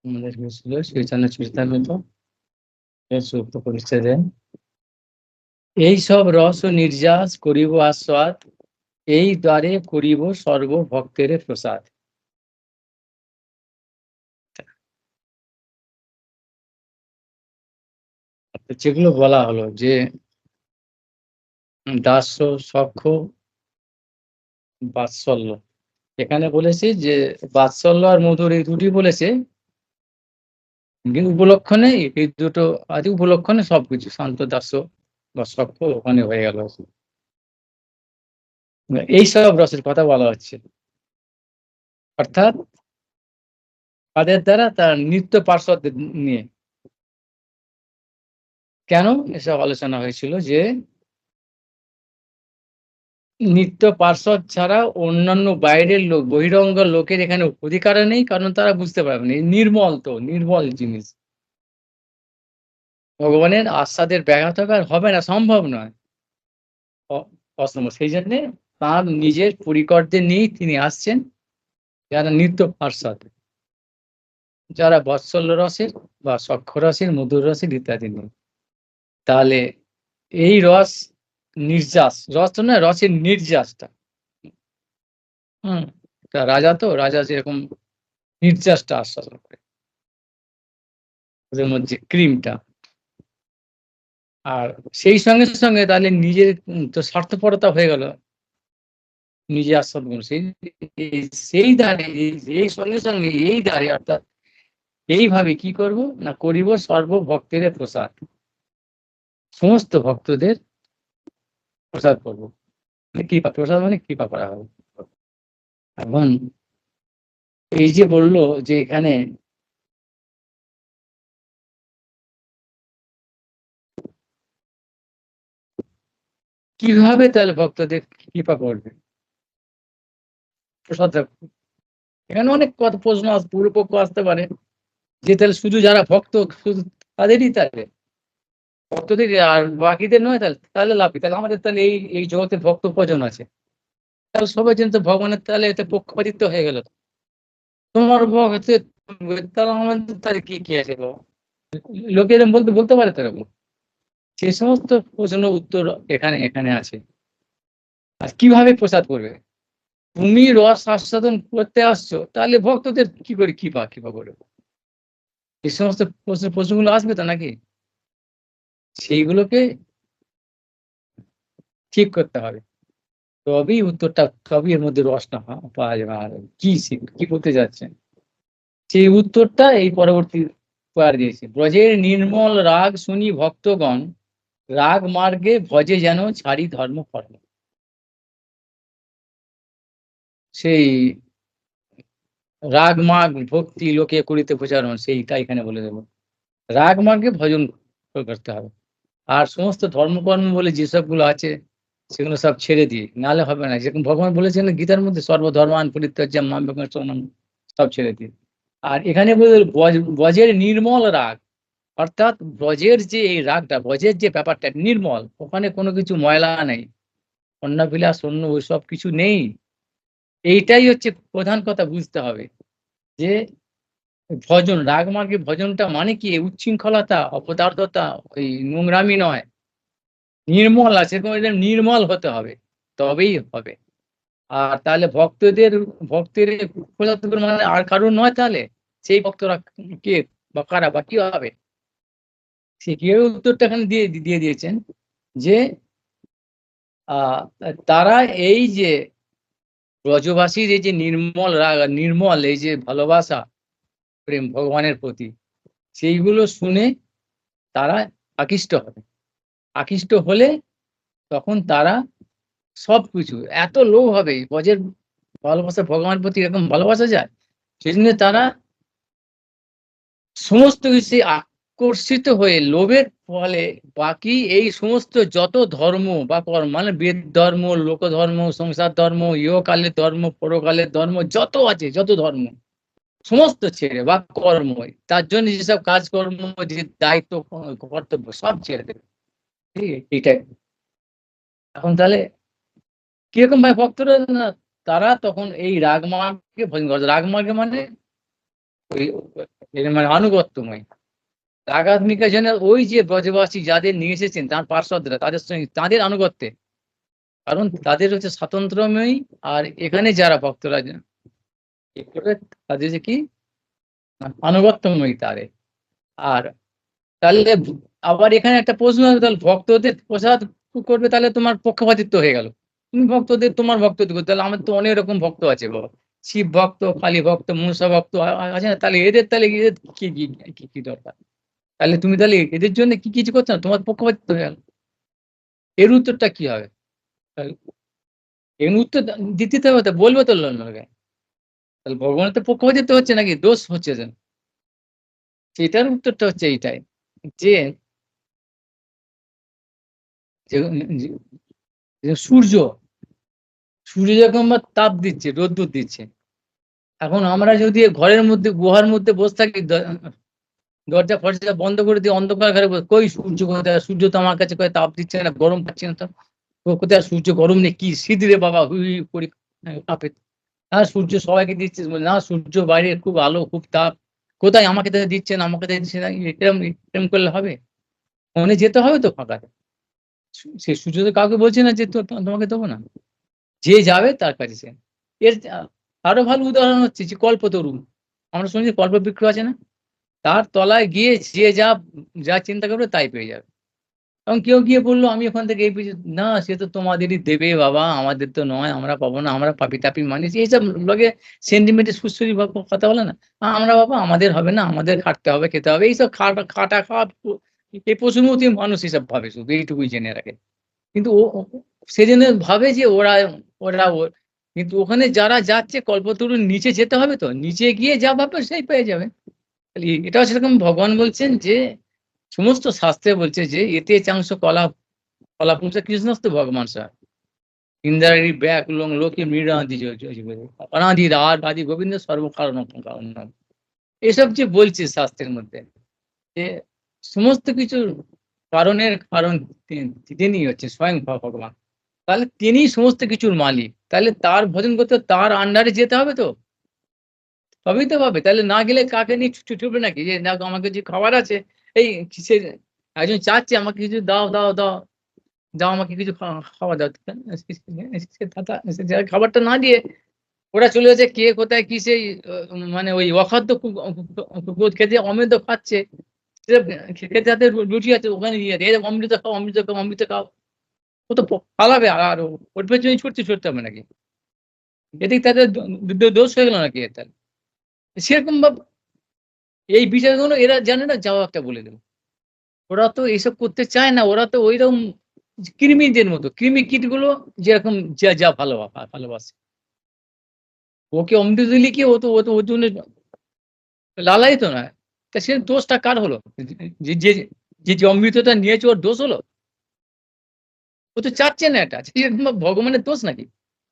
আমাদের হয়েছিল চৈতন্য চরিতামৃত এর ১৪ পরিচ্ছেদে এই সব রস ও নির্যাস করিব আস্বাদ, এই দ্বারে করিব সর্বভক্তের প্রসাদ। যেগুলো বলা হলো যে দাস্য, সখ্য, বাৎসল্য, এখানে বলেছে যে বাৎসল্য আর মধুর এই দুটি বলেছে, কিন্তু উপলক্ষণে এই দুটো আদি উপলক্ষণে সবকিছু শান্ত দাস্য বা সখ্য ওখানে হয়ে গেল। এইসব রসের কথা বলা হচ্ছে, অর্থাৎ তাদের দ্বারা তার নিত্য পার্শ্বদের নিয়ে। কেন এসব আলোচনা হয়েছিল? যে নিত্য পার্শ্বদ ছাড়া অন্যান্য বাইরের লোক, বহিরঙ্গ লোকের এখানে অধিকার নেই, কারণ তারা বুঝতে পারবে না। নির্মল, তো নির্মল জিনিস, ভগবানের আস্বাদের ব্যাঘাত হবে না, সম্ভব নয়, অসম্ভব। সেই জন্যে তার নিজের পরিকরদের নিয়েই তিনি আসছেন, যারা নিত্য পার্শ্বদ, যারা বৎসল্য রসের বা সখ্য রসের, মধুর রসের ইত্যাদি নেই। তাহলে এই রস নির্যাস, রস তো না, রসের নির্যাসটা, রাজা, তো রাজা যেরকম নির্যাসটা আস্বাদন করে, ওদের মধ্যে ক্রিমটা, আর সেই সঙ্গে সঙ্গে তাহলে নিজের তো স্বার্থপরতা হয়ে গেল, নিজে আস্বাদন করুন সেই দ্বারে, এই সঙ্গে সঙ্গে এই দ্বারে, অর্থাৎ এইভাবে কি করব না, করিব সর্বভক্তের প্রসাদ, সমস্ত ভক্তদের প্রসাদ করব। কৃপা, প্রসাদ মানে কৃপা করা হবে। এখন এই যে বললো যে এখানে কিভাবে তাহলে ভক্তদের কৃপা করবে, প্রসাদ, এখানে অনেক কথা প্রশ্ন পূর্বপক্ষ আসতে পারে যে তাহলে শুধু যারা ভক্ত শুধু তাদেরই, তাহলে ভক্তদের আর বাকিদের নয়, তাহলে লাভ কি? তাহলে আমাদের তাহলে এই জগতে ভক্ত কজন আছে? তাহলে সবাই যেন তো ভগবানের, তাহলে এতে পক্ষপাতিত্ব হয়ে গেল। তোমার ভক্ত, তাহলে আমাদের তাহলে কি আছে? লোকে এরকম বলতে পারে, তারা সে সমস্ত প্রশ্ন উত্তর এখানে এখানে আছে। আর কিভাবে প্রসাদ করবে? তুমি রস আস্বাদন করতে আসছো, তাহলে ভক্তদের কি করে কৃপা করবে? এই সমস্ত প্রশ্নগুলো আসবে তো নাকি? সেইগুলোকে ঠিক করতে হবে, তবেই উত্তরটা, তবেই এর মধ্যে রসটা পাওয়া যাবে। আর কি করতে যাচ্ছেন, সেই উত্তরটা এই পরবর্তী পার দিয়েছে। ব্রজের নির্মল রাগ শুনি ভক্তগণ, রাগ মার্গে ভজে যেন ছাড়ি ধর্ম কর্ম। সেই রাগ মার্গ ভক্তি লোকে করিতে প্রচারণ, সেইটা এখানে বলে দেবো। রাগ মার্গে ভজন করতে হবে, আর সমস্ত ধর্মকর্ম বলে যেসবগুলো আছে সেগুলো সব ছেড়ে দিয়ে, নাহলে হবে না। যেরকম ভগবান বলেছেন গীতার মধ্যে, সর্বধর্মান পরিত্যাজ্যম মাম একং শরণম, সব ছেড়ে দিয়ে। আর এখানে বলে ব্রজের নির্মল রাগ, অর্থাৎ ব্রজের যে এই রাগটা, ব্রজের যে ব্যাপারটা নির্মল, ওখানে কোনো কিছু ময়লা নেই, অন্নবিলাস অন্য ওইসব কিছু নেই। এইটাই হচ্ছে প্রধান কথা, বুঝতে হবে যে ভজন, রাগ মার্গে ভজনটা মানে কি, উচ্ছৃঙ্খলতা, অপদার্থতা, ওই নোংরামি নয়, নির্মল আছে, নির্মল হতে হবে, তবেই হবে। আর তাহলে ভক্তের মানে আর কারণ নয়, তাহলে সেই ভক্তরা কে বা কারা বা কি হবে? সে কিভাবে উত্তরটা এখানে দিয়ে দিয়েছেন যে তারা এই যে ব্রজবাসীর এই যে নির্মল রাগ, নির্মল এই যে ভালোবাসা, প্রেম ভগবানের প্রতি, সেইগুলো শুনে তারা আকৃষ্ট হবে। আকৃষ্ট হলে তখন তারা সবকিছু, এত লোভ হবে, ব্রজের ভালোবাসা, ভগবানের প্রতি এরকম ভালোবাসা যায়, সেই জন্য তারা সমস্ত কিছু আকর্ষিত হয়ে, লোভের ফলে বাকি এই সমস্ত যত ধর্ম বা কর্ম, মানে বেদ ধর্ম, লোক ধর্ম, সংসার ধর্ম, ইহকালের ধর্ম, পরকালের ধর্ম, যত আছে, যত ধর্ম সমস্ত ছেড়ে, বা কর্ম, তার জন্য যেসব কাজকর্ম, যে দায়িত্ব কর্তব্য, সব ছেড়ে দেবে। ঠিক আছে, এইটাই। এখন তাহলে কিরকম ভাই ভক্তরা, তারা তখন এই রাগমার্গে ভজন করে। রাগমার্গে মানে ওই এর মানে আনুগত্যময়। রাগাত্মিকা যেন ওই যে ব্রজবাসী যাদের নিয়ে এসেছেন তার পার্শ্বদরা তাদের সঙ্গে তাদের আনুগত্যে। কারণ তাদের হচ্ছে স্বাতন্ত্র্যময়ী আর এখানে যারা ভক্তরা এ করে তাদের যে কি আনুগত্যময়ী তারে। আর তাহলে আবার এখানে একটা প্রশ্ন হবে, তাহলে ভক্তদের প্রসাদ করবে তাহলে তোমার পক্ষপাতিত্ব হয়ে গেল। তুমি ভক্তদের তোমার ভক্তদের করতে, তাহলে আমার তো অনেক রকম ভক্ত আছে বাবা। শিব ভক্ত, কালী ভক্ত, মনসা ভক্ত আছে না? তাহলে এদের কি দরকার? তাহলে তুমি তাহলে এদের জন্য কি কিছু করছো না? তোমার পক্ষপাতিত্ব হয়ে গেল। এর উত্তরটা কি হবে? তাহলে এর উত্তর দিতে হবে তো, বলবে তো লোকে। তাহলে ভগবানের তো পক্ষপাতিত্ব হচ্ছে নাকি দোষ হচ্ছে যেন? সেটার উত্তরটা হচ্ছে এইটাই যে যে- যে সূর্য যখন বা তাপ দিচ্ছে, রোদ্দুর দিচ্ছে, এখন আমরা যদি ঘরের মধ্যে গুহার মধ্যে বসে থাকি, দরজা ফরজা বন্ধ করে দিয়ে অন্ধকার ঘরে কই সূর্য কোথায়? সূর্য তো আমার কাছে কোথায় তাপ দিচ্ছে না, গরম পাচ্ছি না তো। কোথায় সূর্য? গরম নেই, কি শীত রে বাবা, হুই হুই করে কাঁপে। না সূর্য সবাইকে দিচ্ছে, না সূর্য বাইরে খুব আলো, খুব তাপ, কোথায় আমাকে তো দিচ্ছে না, আমাকে তো দিচ্ছে না। এরকম এরকম করলে হবে? মনে যেতে হবে তো ফাঁকাতে। সে সূর্য তো কাউকে বলছে না যে তোমাকে দেবো না। যে যাবে তার কাছে সে। এর আরো ভালো উদাহরণ হচ্ছে যে কল্পতরু। আমরা শুনেছি কল্পবৃক্ষ আছে না? তার তলায় গিয়ে যে যা চিন্তা করবে তাই পেয়ে যাবে। এবং কেউ গিয়ে বললো আমি ওখান থেকে এই পেয়েছি, না সে তো তোমাদেরই দেবে বাবা, আমাদের তো নয়, আমরা পাবো না, আমরা পাপি মানুষ। এইসব লোকে সেন্টিমেন্টে সুশ্রী কথা বলে না? আমরা বাবা আমাদের হবে না, আমাদের খাটতে হবে, খেতে হবে, এইসব খাটা খাওয়া এই পশুমতি মানুষ এসব ভাবে, শুধু এইটুকুই জেনে রাখে। কিন্তু সে জেনে ভাবে যে ওরা কিন্তু ওখানে যারা যাচ্ছে কল্পতরুর নিচে যেতে হবে, তো নিচে গিয়ে যা ভাববে সেই পেয়ে যাবে। তাহলে এটাও সেরকম ভগবান বলছেন যে সমস্ত শাস্ত্রে বলছে যে এতে চাংশ কলা পুংস কৃষ্ণস্ত ভগবান স্যার ইন্দ্রারি ব্যাক লং লোকে মৃড়াদি অনাদি রাত আদি গোবিন্দ সর্বকারণ কারণ। এসব যে বলছে শাস্ত্রের মধ্যে যে সমস্ত কিছুর কারণ তিনি হচ্ছে স্বয়ং ভগবান। তাহলে তিনি সমস্ত কিছুর মালিক, তাহলে তার ভজন করতে তার আন্ডারে যেতে হবে তো, তবেই তো পাবে। তাহলে না গেলে কাকে নিয়ে ছুটবে নাকি যে দেখো আমাকে যে খাবার আছে, এই সে একজন চাচ্ছে আমাকে কিছু দাও দাও দাও দাও, আমাকে কিছু খাওয়া দাও। খাবারটা না দিয়ে ওরা চলে যাচ্ছে কে কোথায় কি সেই মানে ওই অখাদ্য কুকুর খেতে অমৃত খাচ্ছে। খেতে যাতে রুচি আছে ওখানে নিয়ে যাচ্ছে, এই অমৃত খাও অমৃত খাও অমৃত খাও। ও তো পালাবে, আর ওর পেছনে ছুটতে হবে নাকি? এদিক তাদের দোষ হয়ে গেল নাকি? তাহলে সেরকম ভাবে এই বিষয়গুলো এরা জানে না, যাও একটা বলে দেবো। ওরা তো এইসব করতে চায় না, ওরা তো ওইরকম কৃমিদের মতো, কৃমি কীট গুলো যেরকম যা ভালোবাসে। ওকে অমৃত দিলে কি ও তো ওর জন্য লালায়িত নয়। তা সে দোষটা কার হলো? যে যে যে অমৃতটা নিয়েছে ওর দোষ হলো? ও তো চাচ্ছে না এটা। সেরকম ভগবানের দোষ নাকি?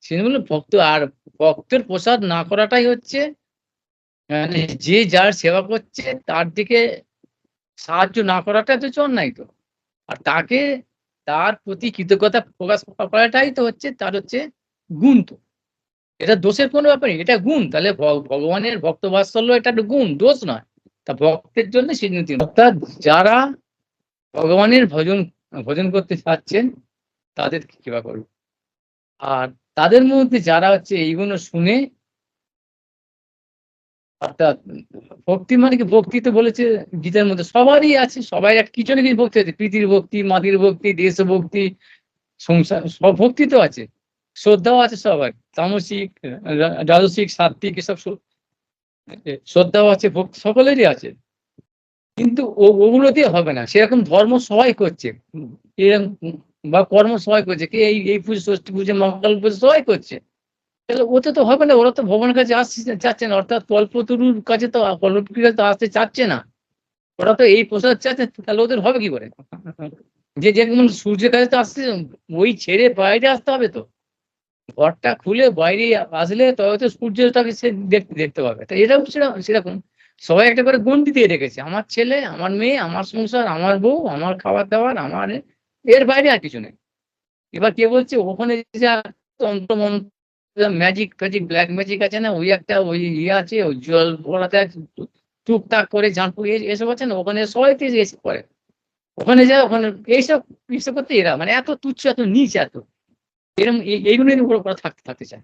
সেগুলো ভক্ত আর ভক্তের প্রসাদ না করাটাই হচ্ছে মানে যে যার সেবা করছে তার দিকে সাহায্য না করাটা তো অন্যায় তো। আর তাকে তার প্রতি কৃতজ্ঞতা প্রকাশ করাটাই তো হচ্ছে তার হচ্ছে গুণ তো। এটা দোষের কোনো ব্যাপার নেই, এটা গুণ। তাহলে ভগবানের ভক্ত বাৎসল্য এটা একটা গুণ, দোষ নয়। তা ভক্তের জন্য স্বীকৃতি অর্থাৎ যারা ভগবানের ভজন করতে চাচ্ছেন তাদের কৃপা করবে। আর তাদের মধ্যে যারা হচ্ছে এইগুলো শুনে, অর্থাৎ ভক্তি মানে কি? ভক্তি তো বলেছে গীতার মধ্যে সবারই আছে, সবাই এক কিছু না কিছু ভক্তি আছে, প্রীতির ভক্তি, মাটির ভক্তি, দেশ ভক্তি, সংসার সব ভক্তি তো আছে। শ্রদ্ধাও আছে সবার, তামসিক রাজসিক সাত্বিক এসব শ্রদ্ধাও আছে, ভক্তি সকলেরই আছে। কিন্তু ওগুলো দিয়ে হবে না, সেরকম ধর্ম সবাই করছে। এরকম বা কর্ম সবাই করছে, কি এই পুজো ষষ্ঠী পুজো মঙ্গল পুজো সবাই করছে। তাহলে ওতে তো হবে না, ওরা তো ভগবানের কাছে আসতে চাচ্ছে না, অর্থাৎ কল্পতরুর কাছে তো কল্পতরুর কাছে তো আসতে চাচ্ছে না। ওরা তো এই প্রসাদ চাচ্ছে, তাহলে ওদের হবে কি করে? যে যেমন সূর্যের কাছে তো আসছে, ওই ছেড়ে বাইরে আসতে হবে তো। ঘরটা খুলে বাইরে আসলে তবে তো সূর্যটাকে সে দেখতে পাবে। তো এটাও সেরকম সবাই একটা করে গণ্ডি দিয়ে রেখেছে, আমার ছেলে, আমার মেয়ে, আমার সংসার, আমার বউ, আমার খাবার দাবার, আমার এর বাইরে আর কিছু নেই। এবার কে বলছে ওখানে যা তন্ত্র মন্ত্র ম্যাজিক ফ্যাজিক ব্ল্যাক ম্যাজিক আছে না, ওই একটা ওই ইয়ে আছে, ওই জল ভরাতে আছে, টুকটাক করে জানপুর এসব আছে না, ওখানে সবাই এসে করে, ওখানে যায়, ওখানে এইসব এইসব করতে এরা মানে এত তুচ্ছ, এত নিচ, এত এরকম এইগুলো নিয়ে ওরা থাকতে চায়,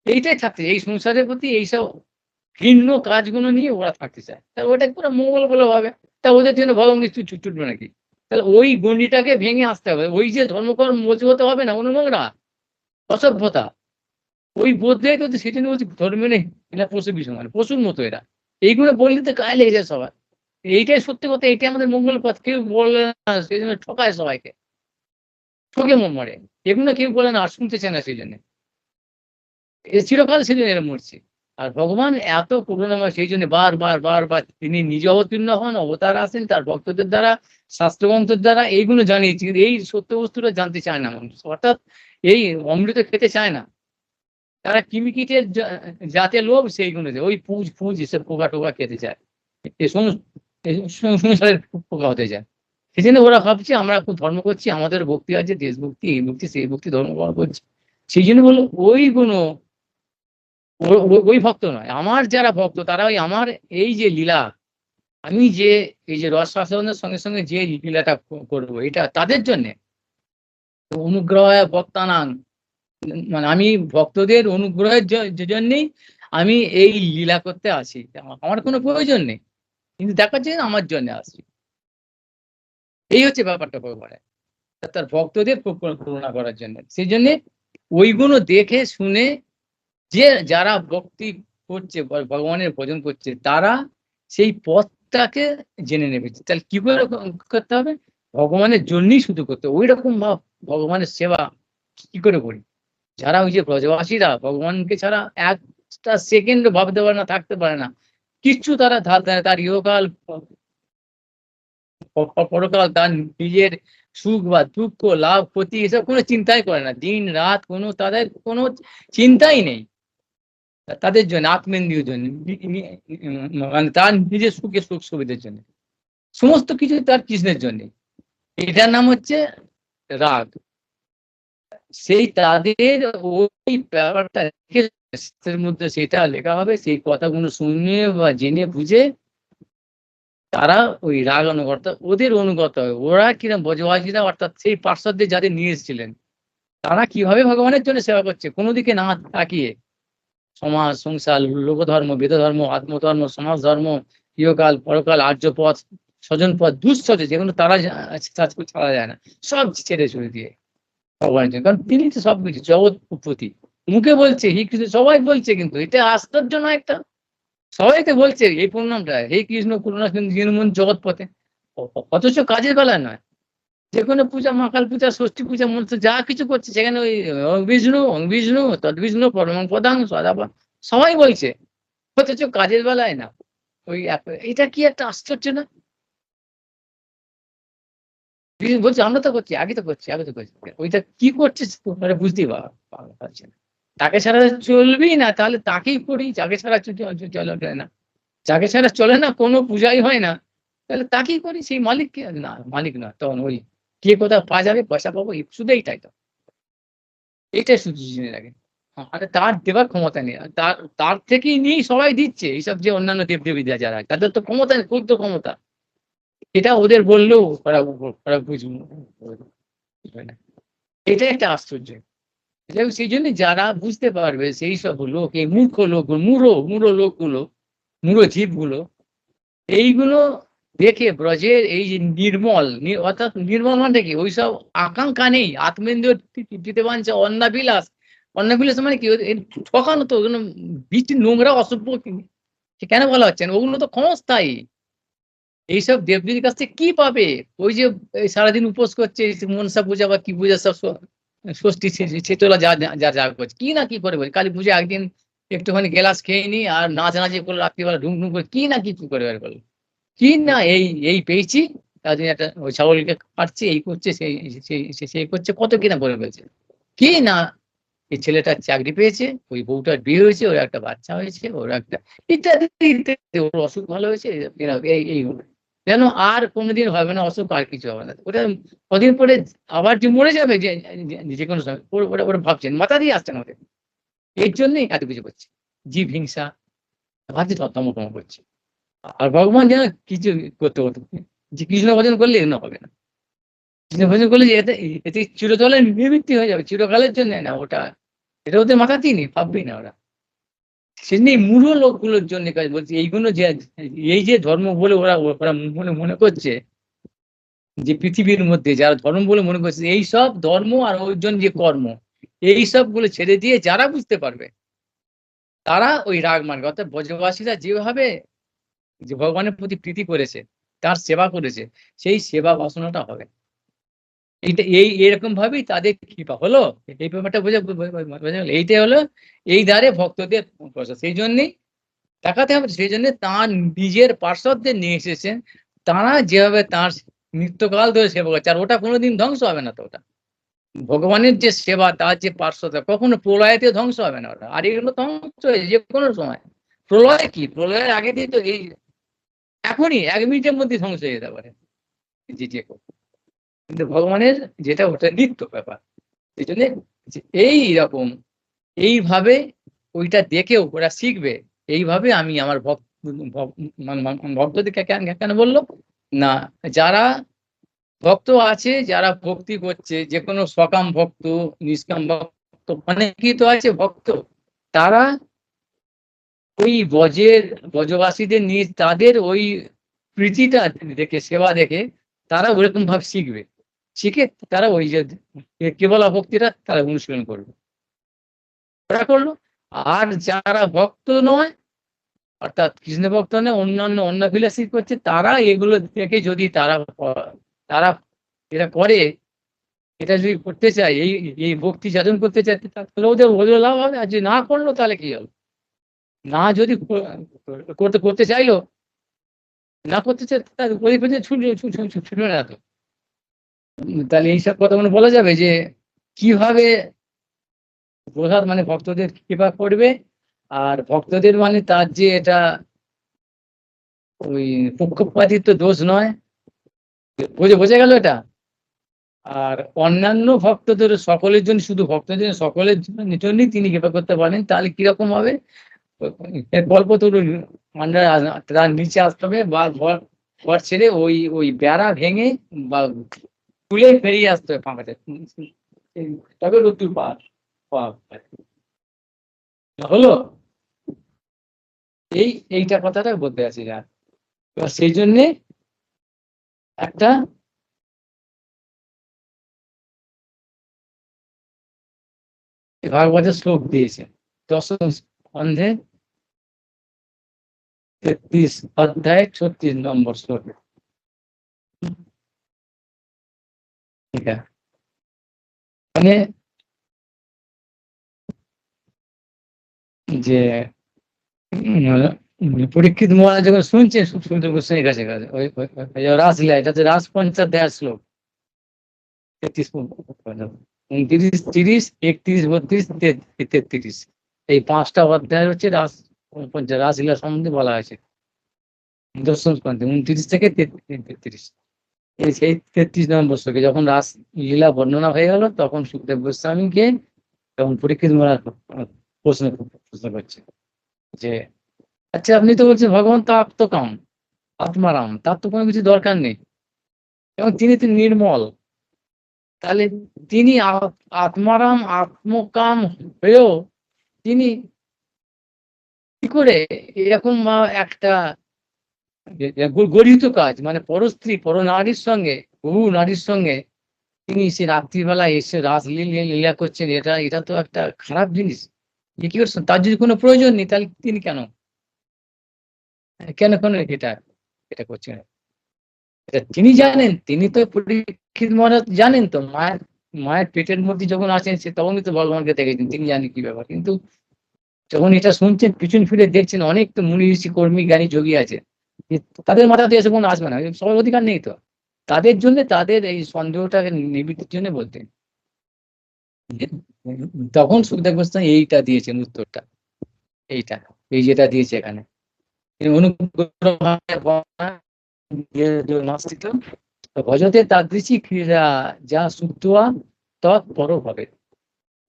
এইটাই থাকতে চায়, এই সংসারের প্রতি এইসব ঘৃণ্য কাজগুলো নিয়ে ওরা থাকতে চায়, তাহলে ওটা পুরো মঙ্গল বলে ভাবে, তা ওদের জন্য ভগবান কিছু ছুটবে নাকি? তাহলে ওই গণ্ডিটাকে ভেঙে আসতে হবে, ওই যে ধর্মকর্ম মজবুত হবে না, অনুমোংরা অসভ্যতা, ওই বোধটাই তো, সেই জন্য বলছি ধর্ম নেই, এরা পশু বিষয়, মানে পশুর মতো এরা, এইগুলো বললে তো গায়ে লেগে যায় সবার। এইটাই সত্যি কথা, এইটাই আমাদের মঙ্গল পথ, কেউ বলে না, সেই জন্য ঠকায় সবাইকে, ঠকে মরে, এগুলো কেউ বলে না আর শুনতে চায় না, সেই জন্য চিরকাল সেই জন্য এরা মরছে। আর ভগবান এত করুণাময়, সেই জন্য বারবার তিনি নিজে অবতীর্ণ হন, অবতার আসেন তার ভক্তদের দ্বারা, শাস্ত্রগ্রন্থের দ্বারা, এইগুলো জানিয়েছি, এই সত্য বস্তুটা জানতে চায় না মানুষ, অর্থাৎ এই অমৃত খেতে চায় না, তারা কিমিকিটের যাতে লোভ, সেইগুলো ওই পুঁজ এসব পোকা টোকা খেতে চায়, সংসারের পোকা হতে যায়। সেই জন্য ওরা ভাবছে আমরা খুব ধর্ম করছি, আমাদের ভক্তি আছে, দেশভক্তি, এই ভক্তি সেই ভক্তি, ধর্ম করছি, সেই জন্য বললো ওইগুলো ওই ভক্ত নয়, আমার যারা ভক্ত তারা ওই আমার এই যে লীলা, আমি যে এই যে রস আস্বাদনের সঙ্গে সঙ্গে যে লীলাটা করবো, এটা তাদের জন্যে অনুগ্রহ ভক্তানাং, মানে আমি ভক্তদের অনুগ্রহের জন্যই আমি এই লীলা করতে আসি, আমার কোনো প্রয়োজন নেই, কিন্তু দেখাচ্ছে আমার জন্য আসি, এই হচ্ছে ব্যাপারটা ভগবানের, তার ভক্তদের করুণা করার জন্য, সেই জন্যে ওইগুলো দেখে শুনে যে যারা ভক্তি করছে, ভগবানের ভজন করছে, তারা সেই পথটাকে জেনে নেবে, তাহলে কি করে করতে হবে, ভগবানের জন্যই শুধু করতে হবে, ওই রকম ভাব ভগবানের সেবা কি করে করি, যারা ওই যে ব্রজবাসীরা ভগবানকে ছাড়া একটা সেকেন্ড ভাবতে পারে না, থাকতে পারে না, কিচ্ছু তারা ধার দেয়, তার ইহকাল পরকাল, তার নিজের সুখ বা দুঃখ, লাভ ক্ষতি, এসব কোনো চিন্তাই করে না, দিন রাত কোনো তাদের কোনো চিন্তাই নেই, তাদের জন্য আত্মেন্দ্রিয় জন্য, মানে তার নিজের সুখের সুখ সুবিধার জন্য, সমস্ত কিছু তার কৃষ্ণের জন্য, এটার নাম হচ্ছে রাগ। সেই তাদের ওই ব্যাপারটা মধ্যে সেটা লেখা হবে, সেই কথাগুলো শুনে বা জেনে বুঝে তারা ওই রাগ অনুগত, ওদের অনুগত হয়, ওরা কিরম ব্রজবাসীরা, অর্থাৎ সেই পার্শ্বদের যাদের নিয়ে এসেছিলেন, তারা কিভাবে ভগবানের জন্য সেবা করছে, কোনো দিকে না তাকিয়ে, সমাজ সংসার, লোকধর্ম, বেদধর্ম, আত্মধর্ম, সমাজ ধর্ম, ইহকাল পরকাল, আর্যপথ, স্বজনপথ, দুঃসজ, যেগুলো তারা ছাড়া যায় না, সব ছেড়ে চলে দিয়ে ভগবানের জন্য, কারণ তিনি তো সবকিছু জগৎ উপপতি, মুখে বলছে হি কৃষ্ণ, সবাই বলছে, কিন্তু এটা আশ্চর্য না একটা, সবাইকে বলছে এই প্রণামটা, হে কৃষ্ণ করুণা দীনবন্ধু জগৎ পথে, অথচ কাজের বেলায় নয়, যে কোনো পূজা, মহাকাল পূজা, ষষ্ঠী পূজা, মন্ত্র যা কিছু করছে সেখানে ওই বিষ্ণু তদ্বিষ্ণু পরম প্রধান সদাবা, সবাই বলছে, অথচ কাজের বেলায় না, ওই এটা কি একটা আশ্চর্য না, বলছে আমরা তো করছি, আগে তো করছি, ওইটা কি করছে বুঝতেই পারছে না, তাকে ছাড়া চলবেই না, তাহলে তাকেই করি, যাকে ছাড়া চলে না, যাকে ছাড়া চলে না, কোনো পূজাই হয় না, তাহলে তাকেই করি, সেই মালিককে না, মালিক না, তখন ওই কে কোথাও পাওয়া যাবে, পয়সা পাবো, শুধু এইটাই তো, এইটাই শুধু জেনে রাখে, আর তার দেবার ক্ষমতা নেই, তার থেকেই নিয়েই সবাই দিচ্ছে, এইসব যে অন্যান্য দেবদেবীরা যারা, তাদের তো ক্ষমতা নেই, ক্ষুদ্র ক্ষমতা, এটা ওদের বললেও ওরা বুঝবে না, এটাই একটা আশ্চর্য, সেই জন্য যারা বুঝতে পারবে, সেই সব লোক, এই মূর্খ লোকগুলো, মূঢ় লোকগুলো, মূঢ় জীবগুলো, এইগুলো দেখে ব্রজের এই যে নির্মল, অর্থাৎ নির্মল মানে কি, ওইসব আকাঙ্ক্ষা নেই, আত্মেন্দ্রিয় দিতে পারছে, অন্নবিলাস মানে কি, ঠকানো তো, ওগুলো বীজ নোংরা অসভ্য, কেন বলা হচ্ছে না, ওগুলো তো ক্ষণস্থায়ী, এইসব দেবদেবীর কাছ থেকে কি পাবে, ওই যে সারাদিন উপোস করছে, মনসা পূজা বা কি পূজা, সব ষষ্ঠী ছেচলা যা করছে, কি না কি করে বলছে, কালী পূজা একদিন একটুখানি গ্লাস খেয়ে নি, আর নাচানাচি করে রাত্রিবেলা ঢুম করে, কি না কি করে বের করলো, কি না এই পেয়েছি, তার জন্য একটা ওই ছাগলকে কাটছে, এই করছে, সেই করছে, কত কিনা করে ফেলছে, কি না এই ছেলেটার চাকরি পেয়েছে, ওই বউটার বিয়ে হয়েছে, ওর একটা বাচ্চা হয়েছে, ওর একটা ইত্যাদি ইত্যাদি, ওর অসুখ ভালো হয়েছে, এই যেন আর কোনোদিন হবে না অসুখ, আর কিছু হবে না, ওটা কদিন পরে আবার যে মরে যাবে, যে কোনো সময়, ওরা ভাবছেন, মাথা দিয়ে আসছেন ওদের, এর জন্যই এত কিছু করছে, জীব হিংসা, ভাবছে তত্ত্বমতম করছে, আর ভগবান যেন কিছু করতে হতো, যে কৃষ্ণ ভজন করলে এগুলো হবে না। কৃষ্ণ ভজন করলে যে এতে এতে চিরতলের নিবৃত্তি হয়ে যাবে, চিরকালের জন্য না ওটা, এটা ওদের মাথাতেই নেই, ভাববেই না ওরা। সেজন্য এই মূঢ় লোকগুলোর জন্য কাজ বলছি, এইগুলো যে এই যে ধর্ম বলে ওরা ওরা মনে মনে করছে, যে পৃথিবীর মধ্যে যারা ধর্ম বলে মনে করছে, এই সব ধর্ম আর ওই জন্য যে কর্ম, এই সব গুলো ছেড়ে দিয়ে যারা বুঝতে পারবে, তারা ওই রাগ মার্গে, অর্থাৎ ব্রজবাসীরা যেভাবে যে ভগবানের প্রতি প্রীতি করেছে, তার সেবা করেছে, সেই সেবা বাসনাটা হবে। এইটা এরকম ভাবেই তাদের কৃপা হলো। এই ব্যাপারটা বোঝা গেল। এইটাই হলো এই দ্বারে ভক্তদের প্রসাদ। সেই জন্যই দেখাতে হবে, সেই জন্য তাঁর নিজের পার্শ্বদের নিয়ে এসেছেন, তারা যেভাবে তাঁর নিত্যকাল ধরে সেবা করছে, আর ওটা কোনোদিন ধ্বংস হবে না। তো ওটা ভগবানের যে সেবা, তার যে পার্শ্বতা, কখনো প্রলয়তে ধ্বংস হবে না ওটা। আর এগুলো ধ্বংস হয়ে যে কোনো সময়, প্রলয় কি, প্রলয়ের আগে দিয়ে তো এই এখনই 1 মিনিটের মধ্যে ধ্বংস হয়ে যেতে পারে যে কেউ। কিন্তু ভগবানের যেটা, ওটা নিত্য ব্যাপার। এই জন্য এইরকম এইভাবে ওইটা দেখেও ওরা শিখবে। এইভাবে আমি আমার ভক্তদেরকে কেন কেন বললো না, যারা ভক্ত আছে, যারা ভক্তি করছে, যে কোনো সকাম ভক্ত, নিষ্কাম ভক্ত, অনেকেই তো আছে ভক্ত, তারা ওই ব্রজবাসীদের নিয়ে তাদের ওই প্রীতিটা দেখে, সেবা দেখে তারা ওরকম ভাবে শিখবে। শিখে তারা ওই যে কেবল ভক্তিটা তারা অনুশীলন করবে, ওরা করলো। আর যারা ভক্ত নয়, অর্থাৎ কৃষ্ণ ভক্ত নয়, অন্যান্য অন্নবিলাসী করছে, তারা এগুলো দেখে যদি তারা এটা করে, এটা যদি করতে চায়, এই ভক্তি সাধন করতে চায়, তাহলে ওদের লাভ হবে। আর যদি না করলো তাহলে কি হলো, না যদি করতে করতে চাইলো, না করতে চাই, তার ওই পেছনে ছুটবে না তো। তাহলে এইসব কথা মানে বলা যাবে যে কিভাবে প্রসাদ মানে ভক্তদের কৃপা করবে, আর ভক্তদের মানে তার যে এটা ওই পক্ষপাতিত্ব দোষ নয়, বোঝা গেল এটা। আর অন্যান্য ভক্তদের সকলের জন্য, শুধু ভক্তদের সকলের জন্যই তিনি কৃপা করতে পারেন, তাহলে কিরকম হবে, এর গল্প তো তার নিচে আসতে হবে, বা ঘর ঘর ছেড়ে ওই ওই বেড়া ভেঙে বা তুলে বেরিয়ে আসতে হবে ফাঁকাতে, তবে রুদ্দুর পাওয়া হলো। এইটা কথাটা বলতে আছি না। এবার সেই জন্যে একটা ভাগবতের শ্লোক দিয়েছে, দশম স্কন্ধে 33 অধ্যায় 36 নম্বর শ্লোক। ঠিক আছে, মানে যে পরীক্ষিত মহারাজ যখন শুনছে সুখদেব গোস্বামীর কাছে ওই রাসলীলা, এটা হচ্ছে রাস পঞ্চাধ্যায় শ্লোক 33, 29, 30, 31, 32, 33, এই 5টা অধ্যায় হচ্ছে রাসলীলা সম্বন্ধে বলা হয়েছে। দশম স্কন্ধে 29 থেকে 33, সেই 33 নম্বর শ্লোকে যখন রাস লীলা বর্ণনা হয়ে গেল, তখন সুখদেব গোস্বামীকে তখন পরীক্ষিত মহারাজ প্রশ্ন প্রশ্ন করছে যে, আচ্ছা আপনি তো বলছেন ভগবান তো আত্মকাম, আত্মারাম, তার তো কোনো কিছু দরকার নেই, এবং তিনি তো নির্মল, তাহলে তিনি আত্মারাম আত্মকাম হয়েও তিনি কি করে এরকম একটা গরিত কাজ, মানে পরস্ত্রী পরনারীর সঙ্গে, বহু নারীর সঙ্গে তিনি সে রাত্রিবেলা এসে লীলা করছেন, এটা তো একটা খারাপ জিনিস। কি করছেন, তার যদি কোনো প্রয়োজন নেই, তাহলে তিনি কেন কেন কেন এটা এটা করছেন। তিনি জানেন, তিনি তো পরীক্ষিত মহারাজ জানেন তো, মায়ের পেটের মধ্যে যখন আছেন, সে তখনই তো ভগবানকে দেখেছেন, তিনি জানেন কি ব্যাপার। কিন্তু যখন এটা শুনছেন, পিছন ফিরে দেখছেন, অনেক তো মুনি ঋষি কর্মী জ্ঞানী যোগী আছে, তাদের মাথাতে এসে কোনো আসবে না, সবার অধিকার নেই তো। তাদের জন্য, তাদের এই সন্দেহটাকে নিবৃত্তির জন্য বলতেন। তখন সুখদেব গোস্বামী এইটা দিয়েছেন উত্তরটা, এইটা এই যেটা দিয়েছে এখানে, ভজতে তাদৃশী ক্রীড়া যা শুদ্ধা তৎপর হবে,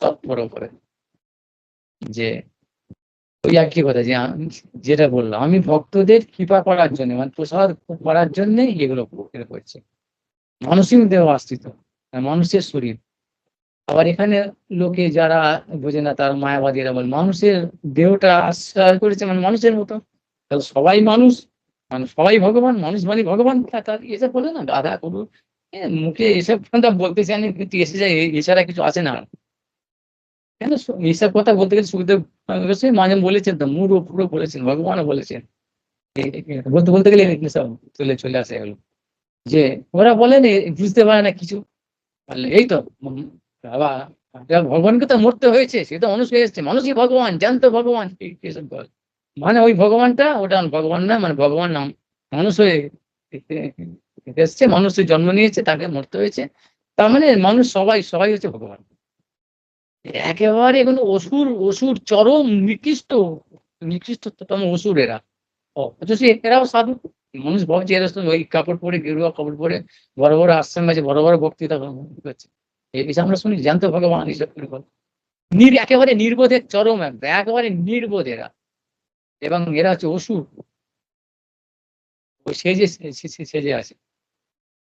তৎপর হবে, যে ওই একই কথা যে আমি যেটা বললাম, আমি ভক্তদের কৃপা করার জন্য মানে প্রসাদ করার জন্যই এগুলো করছে। মানুষই দেহ আশ্রিত, মানুষের শরীর। আবার এখানে লোকে যারা বোঝে না, তার মায়াবাদীরা বলে মানুষের দেহটা আশ্রয় করেছে মানে মানুষের মতো, তাহলে সবাই মানুষ, মানে সবাই ভগবান, মানুষ মানে ভগবান। তার এসব বলে না গাধা গরু, মুখে এসব কথা বলতে চান কিন্তু এসে যায় এছাড়া কিছু আসে না। কেন এইসব কথা বলতে গেলে সুখদেব গোস্বামী মাঝে বলেছেন, তো মুরো পুরো বলেছেন, ভগবানও বলেছেন। বলতে বলতে গেলে সব চলে আসে এগুলো, যে ওরা বলেন বুঝতে পারে না কিছু। পারলে এই তো বাবা, ভগবানকে তো মরতে হয়েছে, সে তো মানুষ হয়ে এসছে, মানুষই ভগবান, জ্যান্ত ভগবান, এইসব বলে। মানে ওই ভগবানটা ওটা ভগবান না, মানে ভগবান নাম মানুষ হয়ে এসছে, মানুষের জন্ম নিয়েছে, তাকে মরতে হয়েছে। তার মানে মানুষ সবাই সবাই হচ্ছে ভগবান। একেবারে এগুলো অসুর, অসুর চরম নিকৃষ্টতম অসুর এরা। অথচ এরাও সাধু। মানুষ ভাবছে এরা তো ওই কাপড় পরে, গেরুয়া কাপড় পরে, বড় বড় আশ্রম আছে, বড় বড় বক্তৃতা করছে, এই বিষয়ে আমরা শুনি জ্যান্ত ভগবান এইসব করে বলে। একেবারে নির্বোধের চরম, একেবারে নির্বোধ এরা, এবং এরা হচ্ছে অসুর, ওই সেজে আছে।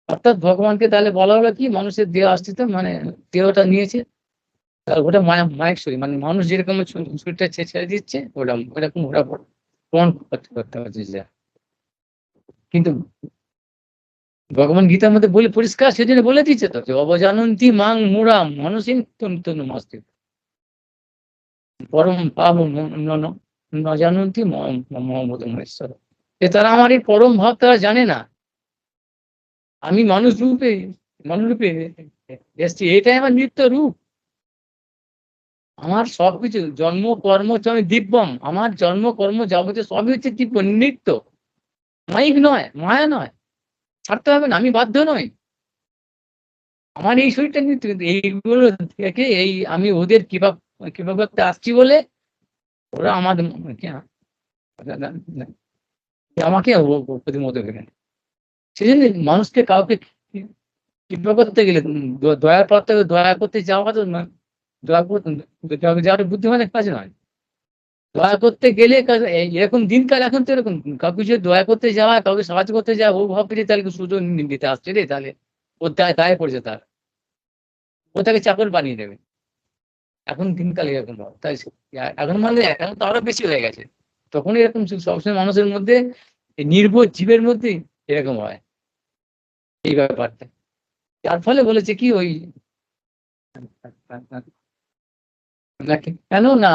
অর্থাৎ ভগবানকে তাহলে বলা হলো কি, মানুষের দেহ অস্তিত্ব মানে দেহটা নিয়েছে, ওটা মায়ের শরীর, মানে মানুষ যেরকম শরীরটা ছেড়ে দিচ্ছে, ওরকম ওরা প্রমাণ করতে পারছে যে। কিন্তু ভগবান গীতার মধ্যে বলে পরিষ্কার সেজন্য বলে দিচ্ছে তো, যে অবজানন্তি মাং মুরাম মানুষিন তনু মাস্তি পরম পাব ন জানন্তি মহম্মদ মহেশ্বর। তারা আমার এই পরম ভাব তারা জানে না, আমি মানুষ রূপে এসছি, এটাই আমার নিত্য রূপ। আমার সবকিছু জন্ম কর্ম আমি দিব্যম, আমার জন্ম কর্ম যাবতীয় সবই হচ্ছে দিব্য, নিত্য, মাইক নয়, মায়া নয়, ছাড়তে হবে না, আমি বাধ্য নই। আমার এই শরীরটা নিত্য, কিন্তু এইগুলো থেকে এই আমি ওদের কৃপা করতে আসছি বলে ওরা আমাদের আমাকে প্রতিমত করেন। সেই জন্য মানুষকে কাউকে কৃপা করতে গেলে দয়ার পাত্র দয়া করতে যাওয়া তো দয়া যাওয়ার বুদ্ধিমানের কাজ নয়। দয়া করতে গেলে এরকম দিনকাল এখন তো এরকম, কাউকে যদি দয়া করতে যাওয়া, কাউকে সাহায্য করতে যাওয়া, ও ভাবছে তাহলে সুযোগ দিতে আসছে রে, তাহলে ওর দায়ে পড়ছে তার, ও তাকে চাকর বানিয়ে দেবে। এখন দিনকাল এরকম ভাব, তাই এখন মানে এখন তো আরো বেশি হয়ে গেছে। তখন এরকম সবসময় মানুষের মধ্যে, নির্বোধ জীবের মধ্যে এরকম হয় এই ব্যাপারটা। যার ফলে বলেছে কি ওই কেন না,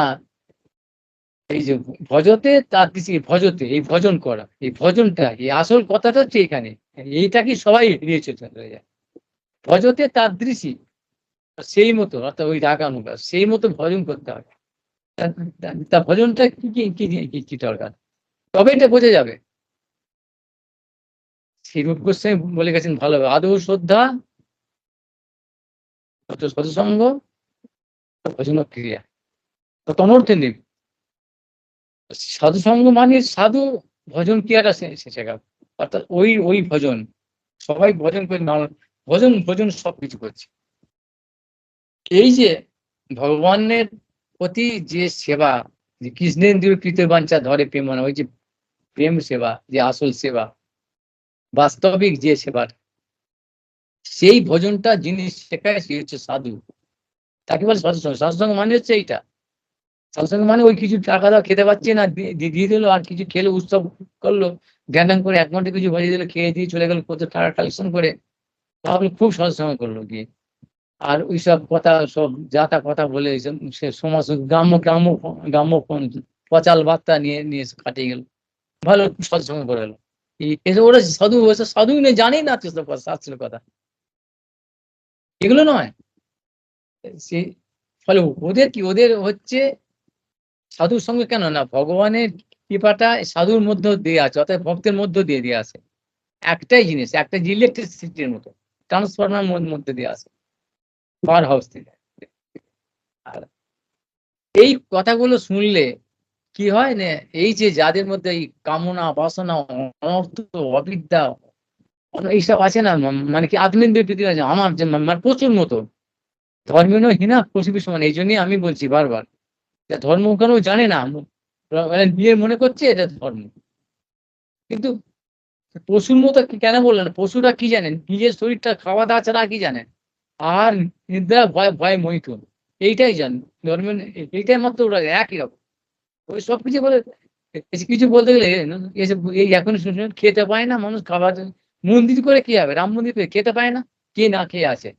এই যে ভজতে তার দিকে ভজতে, এই ভজন করা, এই ভজনটা, এই আসল কথাটা হচ্ছে এখানে, এইটা কি সবাই এড়িয়ে চলে যায়। ভজতে তার দৃশ্যি, সেই মতো অর্থাৎ ওই রাগ অনুগাস সেই মতো ভজন করতে হবে। তা ভজনটা কি দরকার, তবে এটা বোঝা যাবে। সেই রূপ গোস্বামী বলে গেছেন ভালো, আদৌ শ্রদ্ধা, সৎসঙ্গ, ভজন ক্রিয়া, তনর্থে নেই। সাধুসঙ্গ মানে সাধু, ভজন ক্রিয়াটা শেখাবে, অর্থাৎ ওই ওই ভজন, সবাই ভজন করে, ভজন ভজন সবকিছু করছে। এই যে ভগবানের প্রতি যে সেবা, যে কৃষ্ণেন্দ্রিয় কৃত বাঞ্ছা ধরে প্রেম, মানে ওই যে প্রেম সেবা, যে আসল সেবা, বাস্তবিক যে সেবা, সেই ভজনটা যিনি শেখায় সে হচ্ছে সাধু। তাকে বলে সাধুসঙ্গ। সাধুসঙ্গ মানে হচ্ছে এইটা। সাধুসঙ্গ মানে ওই কিছু টাকা দাও, খেতে পাচ্ছে না, দিয়ে দিল, আর কিছু খেলে উৎসব করলো, ধ্যান করে 1 ঘন্টা কিছু বাজিয়ে দিল, খেয়ে দিয়ে চলে গেল, কত টাকা কালেকশন করে, তাহলে খুব সৎসঙ্গ করলো গিয়ে। আর ওইসব কথা, সব যাতা কথা বলে সে সমাজ গ্রাম্য পচাল বার্তা নিয়ে নিয়ে কাটিয়ে গেল, ভালো সৎসঙ্গ করে গেল। ওরা সাধু সাধুই নেই, জানেই না শাস্ত্রের কথা, এগুলো নয়। সে ফলে ওদের কি, ওদের হচ্ছে সাধুর সঙ্গে কেন না, ভগবানের কৃপাটা সাধুর মধ্যে দিয়ে আছে, অর্থাৎ ভক্তের মধ্যে দিয়ে আছে। একটাই জিনিস, একটা ইলেকট্রিসিটির মতো ট্রান্সফরমার মধ্যে দিয়ে আছে, পাওয়ার হাউস থেকে। আর এই কথাগুলো শুনলে কি হয় না, এই যে যাদের মধ্যে এই কামনা বাসনা অনর্থ অবিদ্যা এইসব আছে না, মানে কি আত্মেন্দ্রিয় পৃথিবী আছে আমার যে মানে প্রচুর মতো, ধর্মীয় হীনা পৃথিবী সমান। এই জন্যই আমি বলছি বারবার, ধর্ম কেন জানে না, মানে নিয়ে মনে করছে এটা ধর্ম। কিন্তু পশুর মতো কেন বললেন? পশুরা কি জানেন? নিজের শরীরটা খাওয়া দাওয়া ছাড়া কি জানেন? আর নিদ্রা, ভয় মৈথুন, এইটাই জানেন। ধর্মের এইটাই মাত্র ওরা একই রকম। ওই সবকিছু বলে কিছু বলতে গেলে এসব এই এখন শুনছেন খেতে পায় না মানুষ, খাবার মন্দির করে কি হবে? রাম মন্দির করে খেতে পায় না? কে না খেয়ে আছে?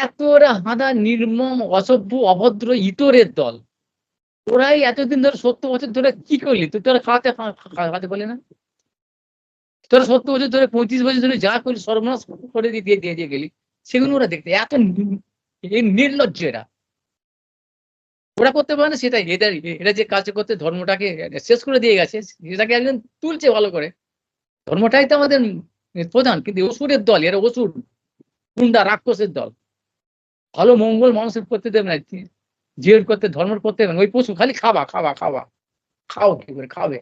এত ওরা হাঁদা, নির্মম, অসভ্য, অভদ্র ইতরের দল। ওরাই এতদিন ধরে ৭০ বছর ধরে কি করলি? তুই তোরা খাওয়াতে পারলি না? তোরা ৭০ বছর ধরে ৩৫ বছর ধরে যা করলি সর্বনাশ করে দিয়ে গেলি। সেগুলো ওরা দেখতে এত নির্লজ্জ এরা। ওরা করতে পারে না সেটাই। এরা যে কাজ করতে ধর্মটাকে শেষ করে দিয়ে গেছে, সেটাকে একজন তুলছে ভালো করে। ধর্মটাই তো আমাদের প্রধান। কিন্তু অসুরের দল, এরা অসুর, গুন্ডা, রাক্ষসের দল। ভালো মঙ্গল মানুষের করতে দেবে না, জিহাদ করতে, ধর্ম করতে দেবে না। ওই পশু খালি খাওয়া, খাওয়া, খাওয়া। খাও কি করে খাবে?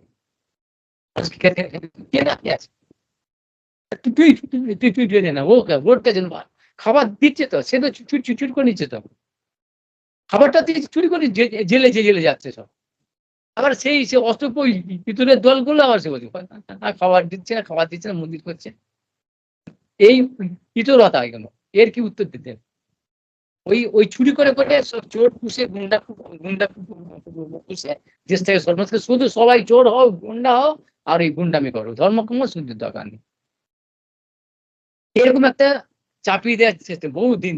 কে না খেয়ে আছে? তুই দে না, ওর কাছে খাবার দিচ্ছে তো, সে তো চুরি করে নিচ্ছে তো। খাবারটা দিয়ে চুরি করে জেলে যাচ্ছে সব। আবার সে অসভ্য ইতরের দলগুলো আবার সে বলছে খাবার দিচ্ছে না, খাবার দিচ্ছে না, মন্দির করছে। এই ইতরতা এগুলো। এর কি উত্তর দিতে? ওই চুরি করে সব চোর পুষে, গুন্ডা পুষে দেশ থেকে সর্বনাশ করে। শুধু সবাই চোর হও, গুন্ডা হও, আর এই গুন্ডামি করো। ধর্ম কোনো শুনতে দরকার নেই। এরকম একটা চাপিয়ে দেওয়ার চেষ্টা বহুদিন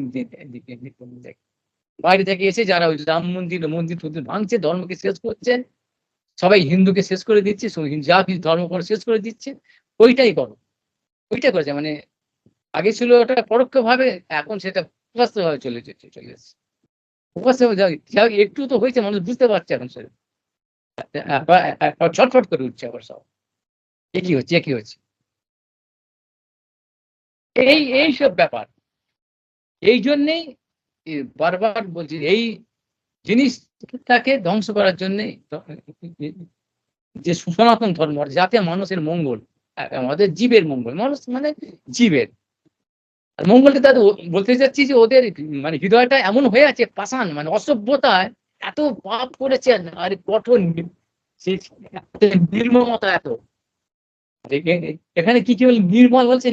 বাইরে থেকে এসে যারা ওই রাম মন্দির টন্দির ভাঙছে, ধর্মকে শেষ করছে, সবাই হিন্দুকে শেষ করে দিচ্ছে, যা কিছু ধর্ম করে শেষ করে দিচ্ছে। ওইটাই করো, ওইটাই করেছে। মানে আগে ছিল ওটা পরোক্ষ ভাবে, এখন সেটা প্রকাশ্য ভাবে চলে এসেছে। প্রকাশ্য একটু তো হয়েছে, মানুষ বুঝতে পারছে এখন সেটা। ছটফট করে উঠছে আবার সব। একই হচ্ছে। এই সব ব্যাপার। এই জন্যেই বারবার বলছি, এই জিনিসটাকে ধ্বংস করার জন্যে যে সনাতন ধর্ম, যাতে মানুষের মঙ্গল, আমাদের জীবের মঙ্গল, মানুষ মানে জীবের মঙ্গলকে। তাদের বলতে চাচ্ছি যে ওদের মানে হৃদয়টা এমন হয়ে আছে পাষাণ, মানে অসভ্যতায় এত পাপ করেছে, আর কঠোর নির্মমতা এত। এখানে কি বল, নির্মল বলছে,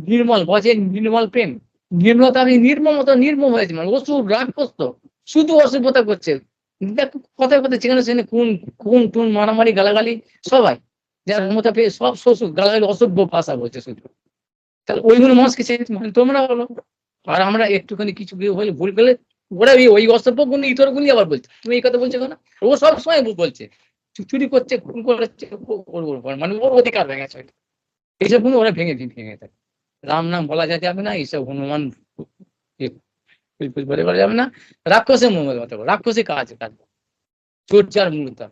নির্মল বজে নির্মল প্রেম, নির্মলতা, আমি নির্মম হয়েছে, মানে অসুর রাক্ষস তো শুধু অসভ্যতা করছে। কথায় যেখানে সেখানে খুন টুন, মারামারি, গালাগালি, সবাই যার ক্ষমতা পেয়ে সব শ্বশুর গালাগালি, অসভ্য ভাষা বলছে শুধু। তাহলে ওইগুলো মানুষকে মানে তোমরা বলো। আর আমরা একটুখানি কিছু হলে ভুল করলে ওরা ওই অসভ্য গুণ ইতর গুণই আবার বলছে, তুমি এই কথা বলছো কেন? ও সব সময় বলছে চুরি করছে, খুন করছে, মানে ওর অধিকার হয়ে গেছে। এইসব গুলো ওরা ভেঙে থাকে। রাম নাম বলা যাবে না, এইসব হনুমান বলে করা যাবে না। রাক্ষসের মঙ্গল কথা, রাক্ষসী কাজ চর্চার মূলতা।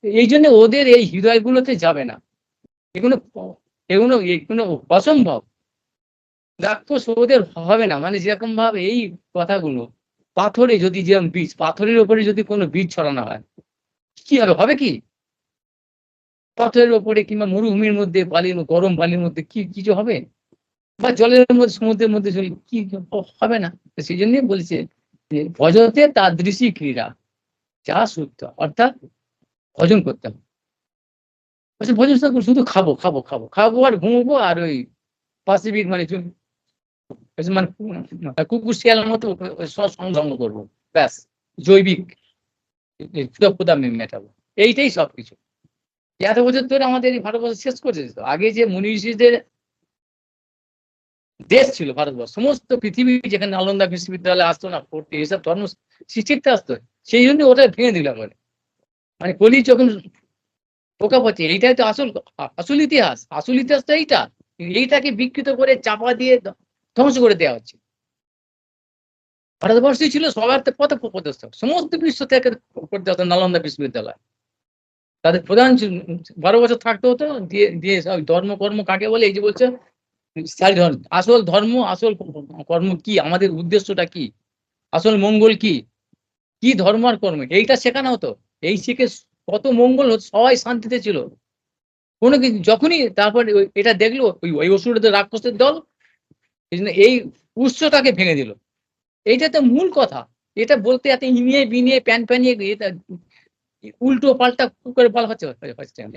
এই জন্য ওদের এই হৃদয় গুলোতে যাবে না। এগুলো এগুলো অসম্ভব। রাক্ষস ওদের হবে না। মানে যেরকম ভাবে এই কথাগুলো পাথরে যদি, যেরকম বীজ, পাথরের উপরে যদি কোনো বীজ ছড়ানো হয়, কি হবে কি? পাথরের ওপরে কিংবা মরুভূমির মধ্যে, গরম বালির মধ্যে কি কিছু হবে? বা জলের মধ্যে, সমুদ্রের মধ্যে কি হবে না? সেই জন্যই বলছে যে ভজতে তাদৃশী ক্রীড়া, যা সত্য, অর্থাৎ ভজন করতে হবে। ভজন শুধু খাবো আর ঘুমবো, আর ওই পাশিবিক মানে কুকুর শিয়ালের মতো সংযম করবো, ব্যাস। জৈবিক মেটাবো, এইটাই সবকিছু। এত বছর ধরে আমাদের এই ভারতবর্ষ শেষ করে দিত। আগে যে মুনি ঋষিদের দেশ ছিল ভারতবর্ষ, সমস্ত পৃথিবী, যেখানে নালন্দা বিশ্ববিদ্যালয় আসতো না পড়তে, এসব ধর্ম শিখতে আসতো, সেই জন্য ওটা ভেঙে দিলাম বলে। মানে কলি যখন পোকা পড়ছে, এইটাই তো আসল ইতিহাস। আসল ইতিহাসটা এইটাকে বিকৃত করে চাপা দিয়ে ধ্বংস করে দেওয়া হচ্ছে। ভারতবর্ষই ছিল সবার পথ প্রদর্শক, সমস্ত বিশ্ব থেকে করতে হতো নালন্দা বিশ্ববিদ্যালয়। তাদের প্রধান 12 বছর থাকতে হতো, দিয়ে সব ধর্ম কাকে বলে, এই যে বলছে আসল ধর্ম, আসল কর্ম কি, আমাদের উদ্দেশ্যটা কি, আসল মঙ্গল কি, কি ধর্ম আর কর্ম, এইটা শেখানো হতো। এই শিখে কত মঙ্গল হতো, সবাই শান্তিতে ছিল। কোনো কিছু যখনই তারপর এটা দেখলো ওই অসুরদের, রাক্ষসের দল, এই জন্য এই উৎসটাকে ভেঙে দিল। এইটা তো মূল কথা। এটা বলতে এত ইনিয়ে বিনিয়ে প্যান প্যানিয়ে এটা উল্টো পাল্টা করে বলা হচ্ছে।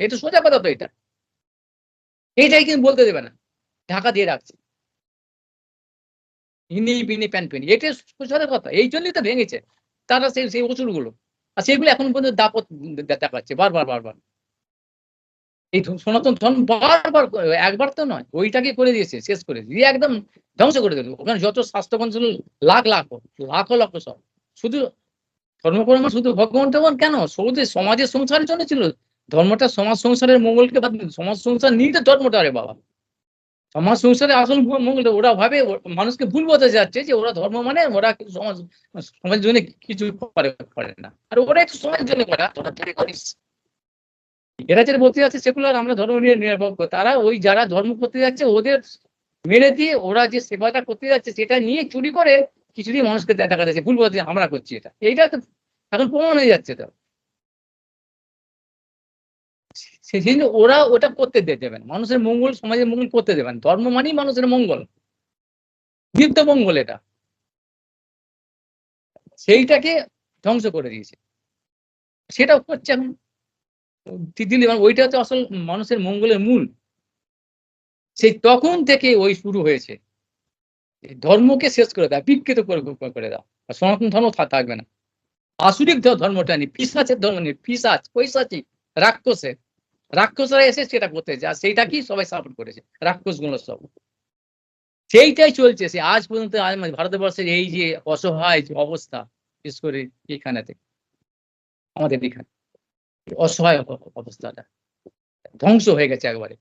এটা সোজা কথা তো এটা। এইটাই কিন্তু বলতে দেবে না। ঢাকা দিয়ে রাখছে। ইনি বিনি প্যান প্যানি। এটাই সোজা কথা। এই জন্যই তো ভেঙেছে। তারা সেই অসুরগুলো। আর সেগুলো এখন পর্যন্ত দাপট দেখাচ্ছে বারবার। এই সনাতন ধর্ম বারবার একবার তো নয়। ওইটাকে করে দিয়েছে, শেষ করে দিয়ে একদম ধ্বংস করে দিল। ওখানে যত শাস্ত্রগ্রন্থ ছিল লাখ সব। শুধু ধর্মকর্ম শুধু ভগবান কেন? শুধু সমাজের সংসারের জন্য ছিল। ধর্মটা সমাজ সংসারের মঙ্গলকে বাদ দিয়ে সমাজ সংসার নিয়েই তো ধর্মটা রে বাবা। সমাজ সংসারে আসল মঙ্গলটা ওরা ভাবে মানুষকে ভুল বোঝাতে যাচ্ছে যে ওরা ধর্ম মানে ওরা সমাজের জন্য কিছু করে না। আর ওরা একটু সমাজের জন্য করে। তোরা তৈরি করিস। এরা যেটা বলতে যাচ্ছে সেকুলার, আমরা ধর্ম নিয়ে নিরপেক্ষ। তারা ওই যারা ধর্ম করতে যাচ্ছে ওদের মেরে দিয়ে ওরা যে সেবাটা করতে যাচ্ছে সেটা নিয়ে চুরি করে কিছু দিয়ে মানুষকে দেখা যাচ্ছে ভুল বলছে আমরা করছি এটা। এইটা তো এখন প্রমাণ হয়ে যাচ্ছে তো। সেজন্য ওরা ওটা করতে দেবেন। মানুষের মঙ্গল, সমাজের মঙ্গল করতে দেবেন। ধর্ম মানেই মানুষের মঙ্গল, নিত্য মঙ্গল এটা। সেইটাকে ধ্বংস করে দিয়েছে। সেটাও করছে এখন দিল্লি। ওইটা হচ্ছে আসল মানুষের মঙ্গলের মূল। সেই তখন থেকে ওই শুরু হয়েছে। ধর্মকে শেষ করে দাও, বিকৃত করে দাও। আর সনাতন ধর্ম থাকবে না। আসুরিক ধর্মটা নেই, পিশাচের ধর্ম নেই, পিশাচ পৈশাচিক রাক্ষসরা এসে সেটা করতে আর সেইটাকেই সবাই সাপোর্ট করেছে, রাক্ষস গুলো সব। সেইটাই চলছে সে আজ পর্যন্ত। ভারতবর্ষের এই যে অসহায় যে অবস্থা, বিশেষ করে এইখানেতে আমাদের এখানে অসহায় অবস্থাটা ধ্বংস হয়ে গেছে একবারে।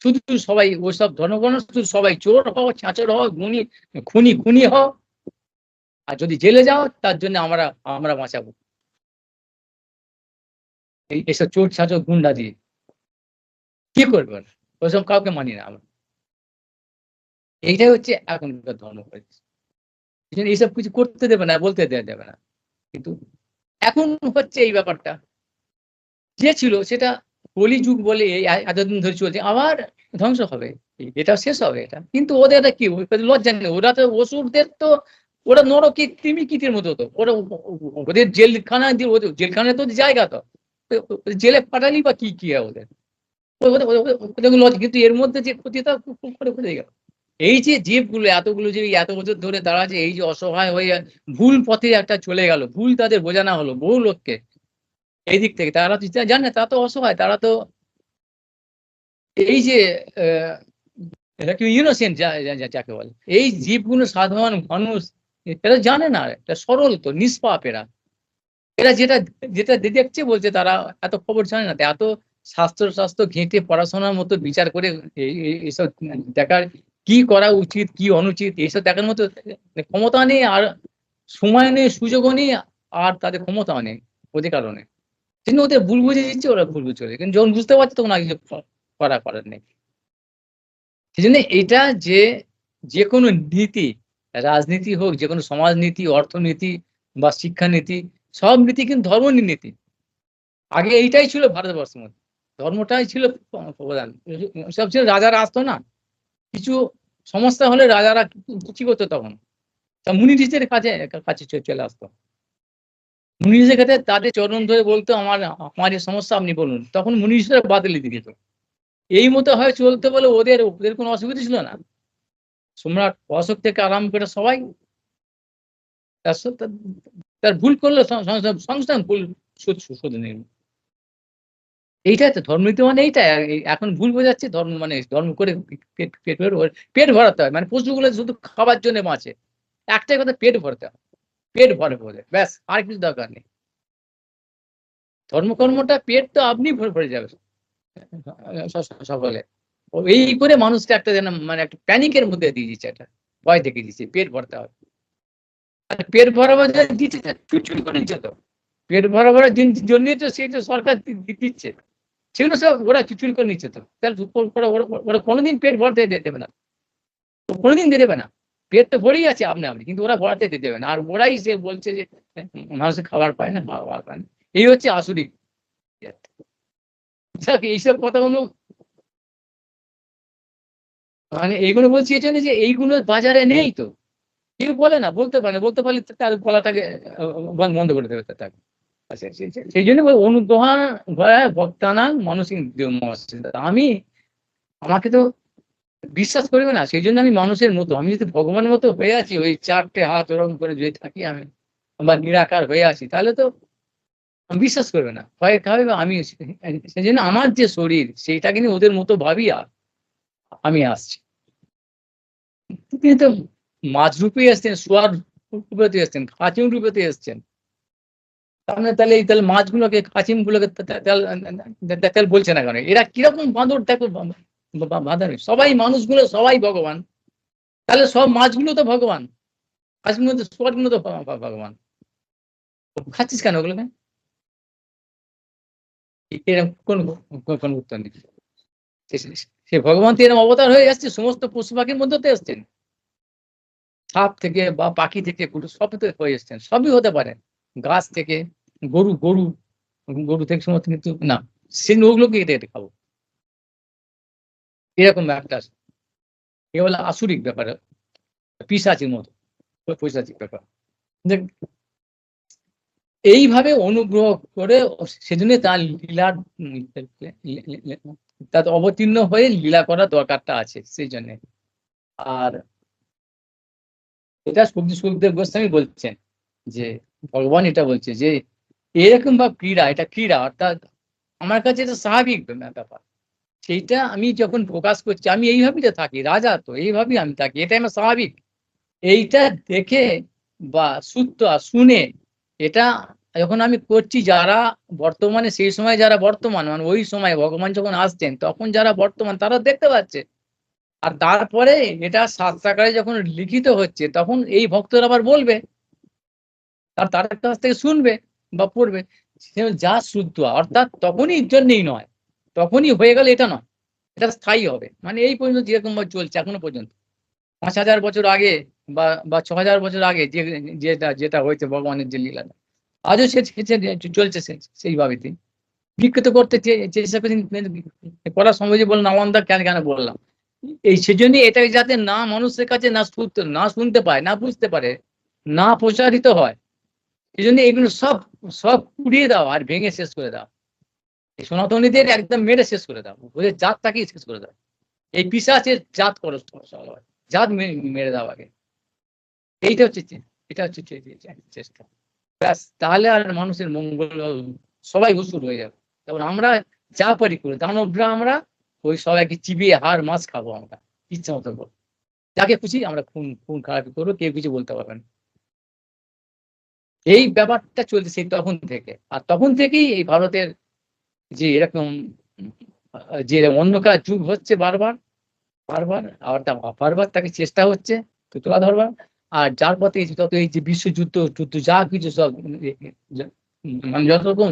শুধু সবাই ওইসব ধর্মগণ শুধু সবাই চোর হও, ছাঁচর হও, খুনি হও, আর যদি জেলে যাও তার জন্য আমরা বাঁচাবো এইসব চোর ছাঁচর গুন্ডা দিয়ে। কি করবে ওরা? ওইসব কাউকে মানি না আমরা। এইটাই হচ্ছে এখনকার ধর্ম। এইসব কিছু করতে দেবে না, বলতে দেবে না। কিন্তু এখন হচ্ছে এই ব্যাপারটা যে ছিল সেটা কলিযুগ বলে এতদিন ধরে চলছে, আবার ধ্বংস হবে। এটা শেষ হবে এটা। কিন্তু ওদের কি লজ্জা নেই? ওরা তো অসুরদের তো ওরা নরকে কৃমিকীটের মতো। তো ওরা ওদের জেলখানা দিয়ে জেলখানায় তো জায়গা তো জেলে পাঠালি বা কি হয় ওদের? লজ্জা। কিন্তু এর মধ্যে যে ক্ষতিটা করে গেল। এই যে জীবগুলো এতগুলো যে এত বছর ধরে তারা যে এই যে অসহায় হয়ে ভুল পথে একটা চলে গেল, ভুল তাদের বোঝানো হলো বহু লোককে। এই দিক থেকে তারা তো জানে তারা তো অসহায়, তারা তো এই যে এটা কি ইনোসেন্ট যাকে বলে, এই জীবগুলো সাধারণ মানুষ এরা জানে না। এটা সরল তো, নিষ্পাপ এরা। এরা যেটা যেটা দেখছে বলছে, তারা এত খবর জানে না। এত শাস্ত্র ঘেঁটে পড়াশোনার মতো বিচার করে এইসব দেখার কি করা উচিত কি অনুচিত এইসব দেখার মতো ক্ষমতা নেই, আর সময় নেই, সুযোগও নেই, আর তাদের ক্ষমতাও নেই, অধিকারও নেই। কিন্তু ওদের ভুল বুঝে দিচ্ছে, ওরা ভুল বুঝে চলে। কিন্তু যখন বুঝতে পারছে তখন আর কিছু করার নেই। সেই জন্য এটা যে কোনো নীতি, রাজনীতি হোক, যে কোনো সমাজনীতি, অর্থনীতি বা শিক্ষানীতি, সব নীতি কিন্তু ধর্ম নীতি। আগে এইটাই ছিল ভারতবর্ষের মধ্যে, ধর্মটাই ছিল প্রধান। সব ছিল রাজারা আসতো না, কিছু সমস্যা হলে রাজারা কি করতো তখন? তা মুনি ঋষিদের কাছে চলে আসতো। মুনি ঋষিদের কাছে তাদের চরণ ধরে বলতো আমার এই সমস্যা আপনি বলুন। তখন মুনি ঋষিরা বাতিল দিয়ে দিত। এই মতো হয় চলতে বলে ওদের কোনো অসুবিধা ছিল না। সম্রাট অশোক থেকে আরম্ভ করে সবাই তার ভুল করলে সংস্থান ভুল শুধু নেই। এইটাই তো ধর্মনীতি মানে এইটাই। এখন ভুল বোঝাচ্ছে ধর্ম মানে ধর্ম করে পেট ভরাতে হয়। মানে পশুগুলো শুধু খাবার জন্য বাঁচে। একটাই কথা, পেট ভরতে হয়। পেট ভরে ব্যাস, আর কিছু দরকার নেই। ধর্মকর্মটা পেট তো আপনি ভরে যাবে সকলে। এই করে মানুষকে একটা যেন মানে একটা প্যানিকের মধ্যে দিয়ে দিচ্ছে, একটা ভয় দেখে দিচ্ছে পেট ভরতে হবে। আর পেট ভরাবার দিচ্ছে চুরি করে নিচ্ছে তো। পেট ভরাবার জন্যই তো সেই সরকার দিচ্ছে। সেগুলো সব ওরা চুরি করে নিচ্ছে তো। তাহলে ওরা কোনোদিন পেট ভরতে দেবে না, কোনোদিন দেবে না। পেট তো ভরেই আছে আপনি, কিন্তু ওরা ভরাতে দেবে না। আর ওরাই সে বলছে যে মানুষের খাবার পায় না, খাবার পায় না। এই হচ্ছে আসুরিক। এইসব কথাগুলো মানে এইগুলো বলছি এই জন্য যে এইগুলো বাজারে নেই তো। কেউ বলে না, বলতে পারে না, বলতে পারলে তার গলাটাকে বন্ধ করে দেবে তাকে। আচ্ছা, সেই জন্য অনুগ্রহা ভক্তানাং মানসিক আমি, আমাকে তো বিশ্বাস করবে না, সেই জন্য আমি মানুষের মতো, আমি যদি ভগবানের মতো হয়ে আছি, ওই 4টে হাত ওরকম করে যদি থাকি আমি, বা নিরাকার হয়ে আছি, তাহলে তো বিশ্বাস করবে না, ভয় খাবে। বা আমি সেই জন্য আমার যে শরীর, সেইটাকে নিয়ে ওদের মতো ভাবিয়া আমি আসছি। তিনি তো মাছ রূপে এসছেন, সোয়ার রূপেতে এসছেন, খাচিম রূপেতে এসছেন। তাহলে মাছগুলোকে, খাচিম গুলোকে তেল বলছে না কেন? এরা কিরকম বাঁদর দেখো, বাঁদর সবাই, মানুষগুলো সবাই ভগবান, তাহলে সব মাছগুলো তো ভগবান, খাচিম তো, সোয়ার গুলো তো ভগবান, খাচ্ছিস কেন ওগুলোকে? এরকম কোন উত্তর নেই। সে ভগবান তো এরকম অবতার হয়ে যাচ্ছে, সমস্ত পশু পাখির মধ্যে তো এসছেন, সাপ থেকে বা পাখি থেকে সব তো হয়ে এসছেন, সবই হতে পারে, গাছ থেকে, গরু গরু গরু থেকে সমস্ত কিন্তু না, সে ওগুলোকে এটা খাবো, এরকম একটা এ বলে আসুরিক ব্যাপার, পিশাচির মতো, পৈশাচিক ব্যাপার। এইভাবে অনুগ্রহ করে, সেজন্য তার লীলার তার অবতীর্ণ হয়ে লীলা করার দরকারটা আছে সেই জন্য। আর এটা সুখদেব গোস্বামী বলছেন যে, ভগবান এটা বলছে যে এরকম ভাব ক্রীড়া, এটা ক্রীড়া, অর্থাৎ আমার কাছে এটা স্বাভাবিক ব্যাপার, সেইটা আমি যখন প্রকাশ করছি, আমি এইভাবেই তো থাকি, রাজা তো এইভাবেই আমি থাকি, এটা আমার স্বাভাবিক। এইটা দেখে বা শুনে, এটা যখন আমি করছি, যারা বর্তমানে, সেই সময় যারা বর্তমান, মানে ওই সময় ভগবান যখন আসছেন, তখন যারা বর্তমান তারা দেখতে পাচ্ছে, আর তারপরে এটা শাস্ত্রাকারে যখন লিখিত হচ্ছে, তখন এই ভক্তরা আবার বলবে, তার কাছ থেকে শুনবে বা পড়বে, যা শুদ্ধ, অর্থাৎ তখনই জন্যই নয়, তখনই হয়ে গেল এটা নয়, এটা স্থায়ী হবে, মানে এই পর্যন্ত যেরকম চলছে এখনো পর্যন্ত, 5,000 বছর আগে বা 6,000 বছর আগে যেটা যেটা হয়েছে ভগবানের যে লীলাটা, আজও সে চলছে সেইভাবে। বিকৃত করতে চেষ্টা করার সময় যে বললাম, নালন্দা কেন কেন বললাম, এই সেজন্য এটাকে যাতে না মানুষের কাছে না শুনতে পায়, না বুঝতে পারে, না প্রচারিত হয়, সেই জন্য এগুলো সব সব পুড়িয়ে দাও আর ভেঙে শেষ করে দাও, এই সনাতনীদের একদম মেরে শেষ করে দাও, ওদের জাতটাকেই শেষ করে দাও, এই পিশাচের জাত করো, জাত মেরে দাও আগে, এইটা হচ্ছে এটা হচ্ছে চেষ্টা, ব্যাস, তাহলে আর মানুষের মঙ্গল, সবাই হুসুর হয়ে যাবে। তখন আমরা যা পারি করে, দানবরা আমরা ওই সবাইকে চিবিয়ে হাড় মাছ খাবো আমরা, ইচ্ছা মতো করবো, যাকে খুশি আমরা খুন খুন খারাপি করবো, কেউ কিছু বলতে পারবেন। এই ব্যাপারটা চলছে সেই তখন থেকে, আর তখন থেকেই এই ভারতের যে এরকম যে অন্ধকার যুগ হচ্ছে, বারবার বারবার, আর বারবার তাকে চেষ্টা হচ্ছে তুলা ধরবার, আর যার পথে যত এই যে বিশ্বযুদ্ধ যুদ্ধ যা কিছু সব, মানে যত রকম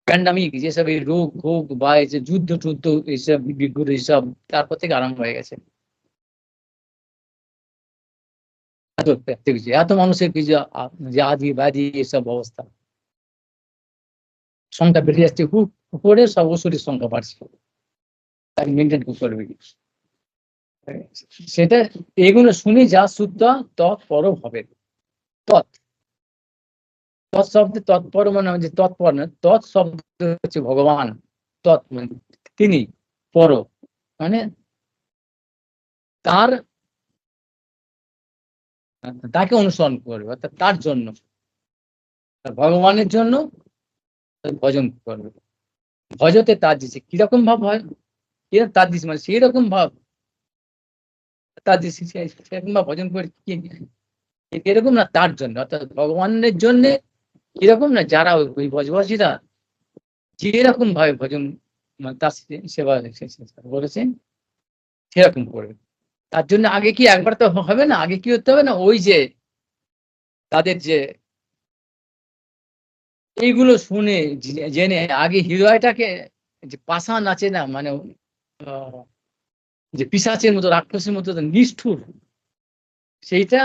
প্যান্ডামিক, যেসব এই রোগ ভোগ বা এই যে যুদ্ধ টুদ্ধ, এইসব বিগ্রহ, এইসব তারপর থেকে আরম্ভ হয়ে গেছে, এত মানুষের কিছু আদি ব্যাধি এসব অবস্থা, সংখ্যা বেড়ে যাচ্ছে, খুব করে সব ওষুধের সংখ্যা বাড়ছে, তাকে মেনটেন করবে কি সেটা, এগুলো শুনে যা শুদ্ধ তৎপর হবে, তৎ তৎশব্দে তৎপর মানে যে তৎপর না, তৎ শব্দ হচ্ছে ভগবান, তৎ মানে তিনি, পর মানে তার, তাকে অনুসরণ করবে, অর্থাৎ তার জন্য, ভগবানের জন্য ভজন করবে, ভজতে তার দিচ্ছে, কিরকম ভাব হয়, তার দিচ্ছে মানে সেই রকম ভাব, তার দিচ্ছে সেরকম ভাব ভজন করে কি এরকম না, তার জন্য, অর্থাৎ ভগবানের জন্য, কিরকম না, যারা ওই ব্রজবাসীরা যেরকম ভাবে ভজন, মানে তার সেবা করেছেন, সেরকম করবে, তার জন্য আগে কি একবার তো হবে না, আগে কি করতে হবে না, ওই যে তাদের যে এইগুলো শুনে জেনে, আগে হৃদয়টাকে, যে পাষাণ আছে না, মানে যে পিশাচের মতো, রাক্ষসের মতো নিষ্ঠুর, সেইটা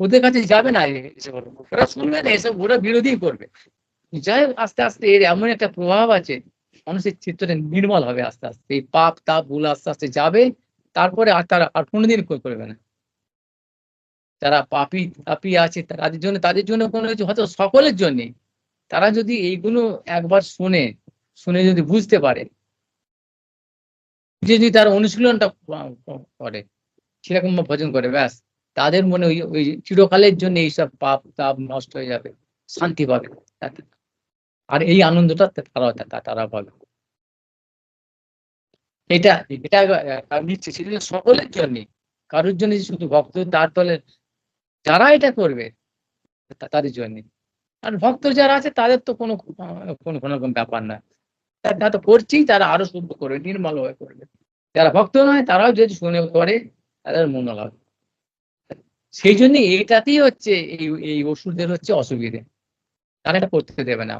ওদের কাছে যাবে না, ওরা শুনবে না এসব, ওরা বিরোধী করবে, যাই হোক, আস্তে আস্তে এর এমন একটা প্রভাব আছে, মানুষের চিত্তটা নির্মল হবে আস্তে আস্তে, এই পাপ তাপ গুলো আস্তে আস্তে যাবে, তারপরে আর তারা আর কোনোদিন করবে না। যারা পাপী তাপী আছে তাদের জন্য কোনো কিছু হয়তো সকলের জন্যেই। তারা যদি এইগুলো একবার শুনে যদি বুঝতে পারে, যদি তার অনুশীলনটা করে, সেরকম ভজন করে, ব্যাস তাদের মনে ওই চিরকালের জন্য এইসব পাপ তাপ নষ্ট হয়ে যাবে, শান্তি পাবে। আর এই আনন্দটা তারা পাবে। এটা এটা নিচ্ছে সেটা সকলের জন্যে, কারোর জন্য শুধু ভক্ত তার তলে যারা এটা করবে তাদের জন্যে। আর ভক্ত যারা আছে তাদের তো কোনো রকম ব্যাপার না, তারা তো করছেই, তারা আরো শুদ্ধ করবে, নির্মল ভাবে করবে। যারা ভক্ত নয় তারাও যদি শুনে করে তাদের মঙ্গল হবে। সেই জন্য এইটাতেই হচ্ছে এই অসুরদের হচ্ছে অসুবিধে, তারা এটা করতে দেবে না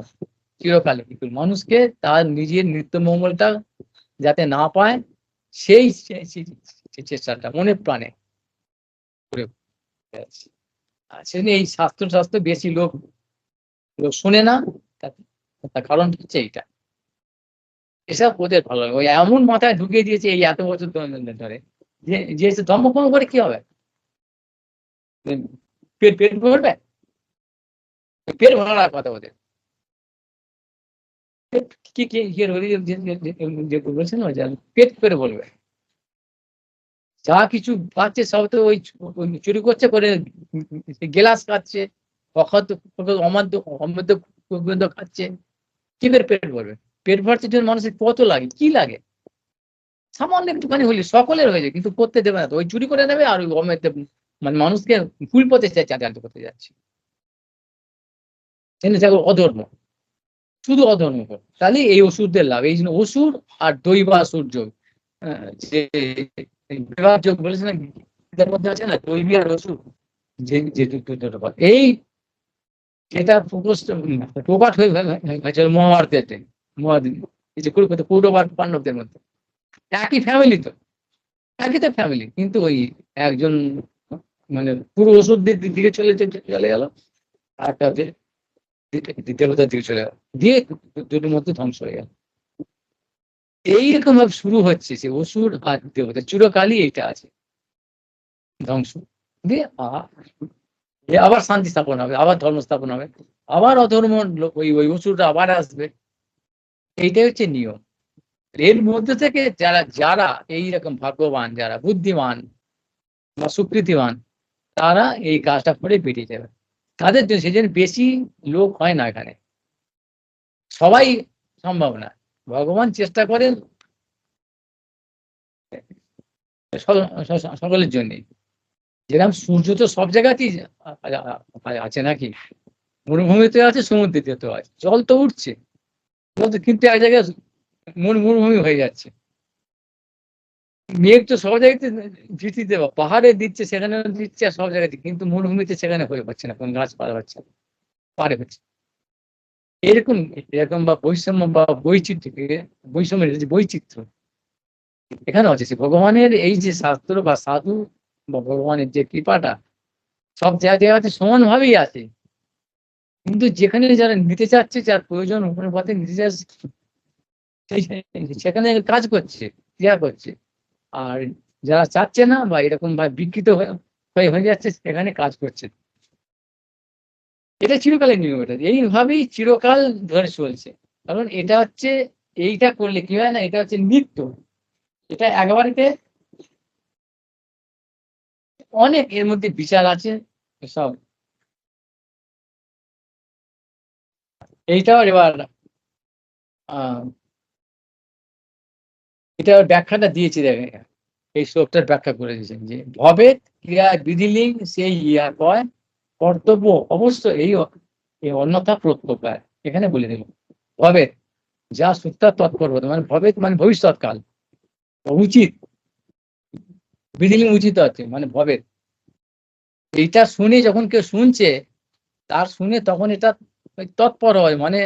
চিরকালে। কিন্তু মানুষকে তার নিজের নিত্য মঙ্গলটা যাতে না পায়, সেই চেষ্টাটা মনে প্রাণে করে যাচ্ছে। আর সেজন্য এই শাস্ত্র বেশি লোক শোনে না, তার কারণ হচ্ছে এইটা। এসব ওদের ভালো লাগে, ওই এমন মাথায় ঢুকিয়ে দিয়েছে এই এত বছর ধরে, যে ধর্মকর্ম করে কি হবে, পেট ভরবে, পেট ভরার কথা ওদের। বলছেন পেট করে বলবে, যা কিছু পাচ্ছে সব তো ওই চুরি করছে, করে গেলাস খাচ্ছে, অমাদ্য খাচ্ছে, কি করে পেট ভরবে? পেট ভরতে জন্য মানুষের কত লাগে, কি লাগে? সামান্য একটুখানি হলে সকলের হয়ে যায়, কিন্তু করতে দেবে না তো, ওই চুরি করে নেবে আর ওই অমেদ্য, মানে মানুষকে ভুল পথে চালিত করতে যাচ্ছে, অধর্ম, শুধু অধর্ম করে। তাহলে এই অসুরদের লাভ। এই জন্য অসুর আর দৈবাসুর যোগ, যে বিভাগ যোগ বলেছে না, এটার মধ্যে আছে না, দৈবী আর অসুর, এই যেটা প্রকাশ হয়েছে মহাভারতের এই যে কৌরব পাণ্ডবদের মধ্যে একই ফ্যামিলি, তো একই তো ফ্যামিলি, কিন্তু ওই একজন মানে পুরো ওষুধদের দিকে চলে গেল, আর একটা হচ্ছে দেবতার দিকে চলে গেল, দিয়ে দুটোর মধ্যে ধ্বংস হয়ে গেল। এইরকম ভাবে শুরু হচ্ছে যে অসুর আর দেবতা চিরকালই এইটা আছে, ধ্বংস দিয়ে আবার শান্তি স্থাপন হবে, আবার ধর্ম স্থাপন হবে, আবার অধর্ম ওই অসুরটা আবার আসবে। এইটাই হচ্ছে নিয়ম। এর মধ্যে থেকে যারা এইরকম ভাগ্যবান, যারা বুদ্ধিমান বা সুকৃতিবান, তারা এই কাজটা করে বেরিয়ে যাবে। তাদের জন্য সেই জন্য বেশি লোক হয় না এখানে, সবাই সম্ভব না। ভগবান চেষ্টা করেন সকলের জন্য। যেরকম সূর্য তো সব জায়গাতেই আছে নাকি, মরুভূমিতে আছে, সমুদ্রেতে আছে, জল তো উঠছে, কিন্তু এক জায়গায় মরুভূমি হয়ে যাচ্ছে। মেঘ তো সব জায়গাতে দিতে, পাহাড়ে দিচ্ছে, সেখানে দিচ্ছে, আর সব জায়গাতে, কিন্তু মরুভূমিতে সেখানে হয়ে পাচ্ছে না, কোন গাছপালা হচ্ছে না, পারে হচ্ছে। এরকম বা বৈষম্য বা বৈষম্যের যে বৈচিত্র্য এখানে আছে, ভগবানের এই যে শাস্ত্র বা সাধু বা ভগবানের যে কৃপাটা সব জায়গাতে সমান ভাবেই আছে, কিন্তু যেখানে যারা নিতে চাচ্ছে, যার প্রয়োজন অনুপাতে নিতে চাচ্ছে, সেখানে কাজ করছে, ক্রিয়া করছে। আর যারা চাচ্ছে না বা এরকম ভাবে বিকৃত হয়ে যাচ্ছে, সেখানে কাজ করছে। এটা চিরকালের নিয়ম, এটা এইভাবেই চিরকাল ধরে চলছে। কারণ এটা হচ্ছে, এইটা করলে কি হয় না, এটা হচ্ছে নিত্য, এটা একবারেতে অনেক এর মধ্যে বিচার আছে সব। এইটাও এবার এটা ব্যাখ্যাটা দিয়েছি, দেখেন এই শ্লোকটার ব্যাখ্যা করে দিয়েছেন যে ভবেত ক্রিয়া বিধিলিং সেই ইয়া কয় কর্তব্য অবশ্য এই অন্যথা প্রত্যয়, এখানে বলে দিল ভবেত যা সত্যার তৎপর হতো, মানে ভবেত মানে ভবিষ্যৎকাল, উচিত, বিধিলিং উচিত আছে মানে ভবেত। এইটা শুনে যখন কেউ শুনছে, তার শুনে তখন এটা তৎপর হয়, মানে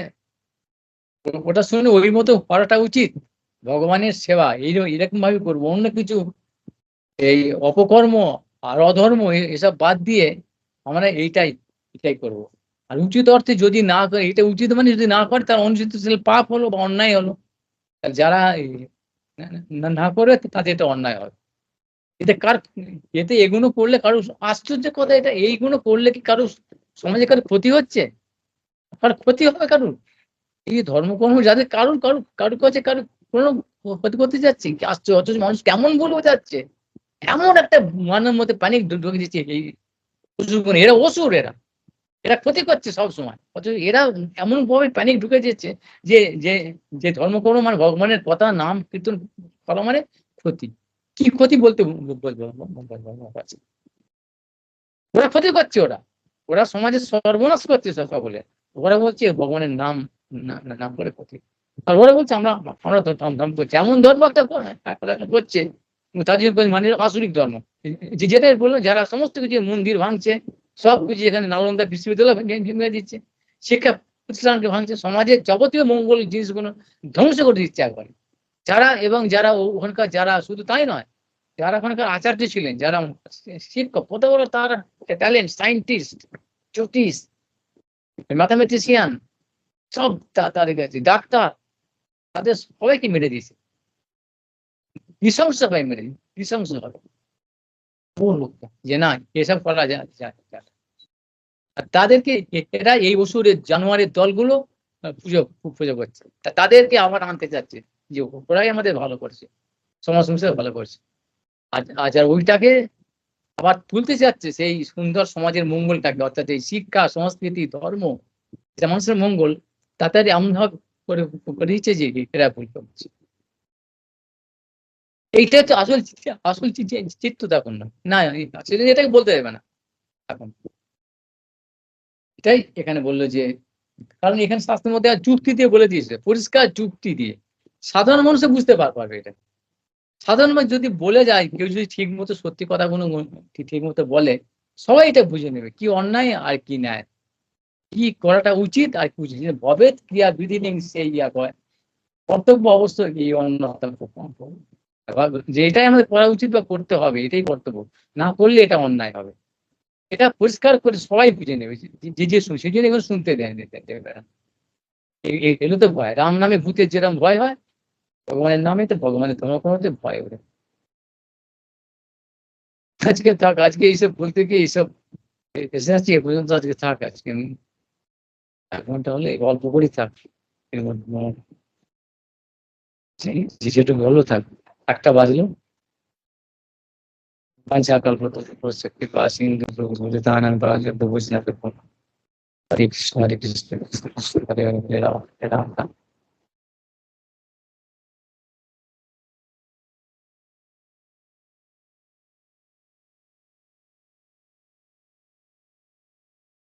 ওটা শুনে ওই মতো করাটা উচিত, ভগবানের সেবা এরকম ভাবে করবো, অন্য কিছু এই অপকর্ম আর অধর্ম এসব বাদ দিয়ে আমরা এটাই করবো। আর উচিত অর্থে যদি না করে, এটা উচিত মানে যদি না করে, তার অনুচিত পাপ হলো বা অন্যায় হলো। আর যারা না করে তাদের এটা অন্যায় হবে। এতে এগুলো করলে কারো আশ্চর্য কথা, এটা এইগুলো করলে কি কারো সমাজে কারো ক্ষতি হচ্ছে? কারো ক্ষতি হবে কারুর? এই ধর্মকর্ম যাদের কারুর কাছে কোনো ক্ষতি করতে যাচ্ছে কি আশ্চর্য! অথচ মানুষ কেমন ভুল বোঝাচ্ছে, এমন একটা মনের মধ্যে প্যানিক ঢুকে দিচ্ছে এই অসুরগুলো। এরা অসুর, এরা ক্ষতি করছে সবসময়। অথচ এরা এমন ভাবে প্যানিক ঢুকে দিচ্ছে যে যে যে ধর্মকর্ম মানে ভগবানের কথা নাম কীর্তন করা মানে ক্ষতি। কি ক্ষতি বলতে ওরা ক্ষতি করছে, ওরা সমাজের সর্বনাশ করছে সকলে। ওরা বলছে ভগবানের নাম নাম করে ক্ষতি। আর ওরা বলছে আমরা তো ধর্ম করছি, এমন ধর্ম একটা করছে তাদের মানে আসরিক ধর্ম। যেটাই বললো, যারা সমস্ত কিছু মন্দির ভাঙছে, সবকিছু এখানে নালন্দা বিশ্ববিদ্যালয় ভেঙে দিচ্ছে, শিক্ষা প্রতিষ্ঠানকে ভাঙছে, সমাজের যাবতীয় মঙ্গল জিনিসগুলো ধ্বংস করে দিচ্ছে একবারে। যারা ওখানকার যারা, শুধু তাই নয়, যারা ওখানকার আচার্য ছিলেন, যারা শিক্ষক, কত বড় তারা ট্যালেন্ট, সায়েন্টিস্ট, জ্যোতিষ, ম্যাথামেটিশিয়ান, সব তাদের কাছে ডাক্তার, তাদের সবাইকে মেরে দিয়েছে নৃশংসভাবে, নৃশংসভাবে। যে না, এসব করা যায়। আর তাদেরকে এরা এই বছরের জানুয়ারির দলগুলো পুজো করছে, তাদেরকে আবার আনতে চাচ্ছে যে ওরাই আমাদের ভালো করছে, সমাজ সংসার ভালো করছে। আর ওইটাকে আবার তুলতে চাচ্ছে, সেই সুন্দর সমাজের মঙ্গলটাকে, অর্থাৎ এই শিক্ষা, সংস্কৃতি, ধর্ম, এটা মানুষের মঙ্গল, তাদের এমন ভাবে করে দিচ্ছে যে এরা ভুল করছে। এইটা হচ্ছে আসল চিত্র দেখুন না, আসলে এটাকে বলতে দেবে না এখন। এটাই এখানে বললো যে, কারণ এখানে শাস্ত্রের মধ্যে যুক্তি দিয়ে বলে দিয়েছে, পরিষ্কার যুক্তি দিয়ে সাধারণ মানুষে বুঝতে পারবে এটা। সাধারণ মানুষ যদি বলে যায়, কেউ যদি ঠিক মতো সত্যি কথাগুলো ঠিক মতো বলে, সবাই এটা বুঝে নেবে কি অন্যায় আর কি ন্যায়, কি করাটা উচিত আর কি উচিত। ভবেদ ক্রিয়া বিধি নেই সেই কয়, কর্তব্য অবশ্যই এই অন্য যে এটাই আমাদের করা উচিত বা করতে হবে, এটাই কর্তব্য, না করলে এটা অন্যায় হবে। এটা পরিষ্কার করে সবাই বুঝে নেবে, যে সেই জন্য এগুলো শুনতে দেয় না। এগুলো তো ভয়, রাম নামে ভূতের যেরকম ভয় হয়, ভগবানের নামে তো ভগবানের ধর্মকর্মতে ভয় ওঠে। আজকে থাক, আজকে এইসব বলতে গিয়ে এইসব এসে যাচ্ছি, এ পর্যন্ত আজকে থাক। আজকে আমি 1 ঘন্টা হলে গল্প করি, থাক যেটুকু হলো থাক। 1টা বাজলো। হরে কৃষ্ণ হরে কৃষ্ণ কৃষ্ণ কৃষ্ণ হরে হরে, রাম রাম।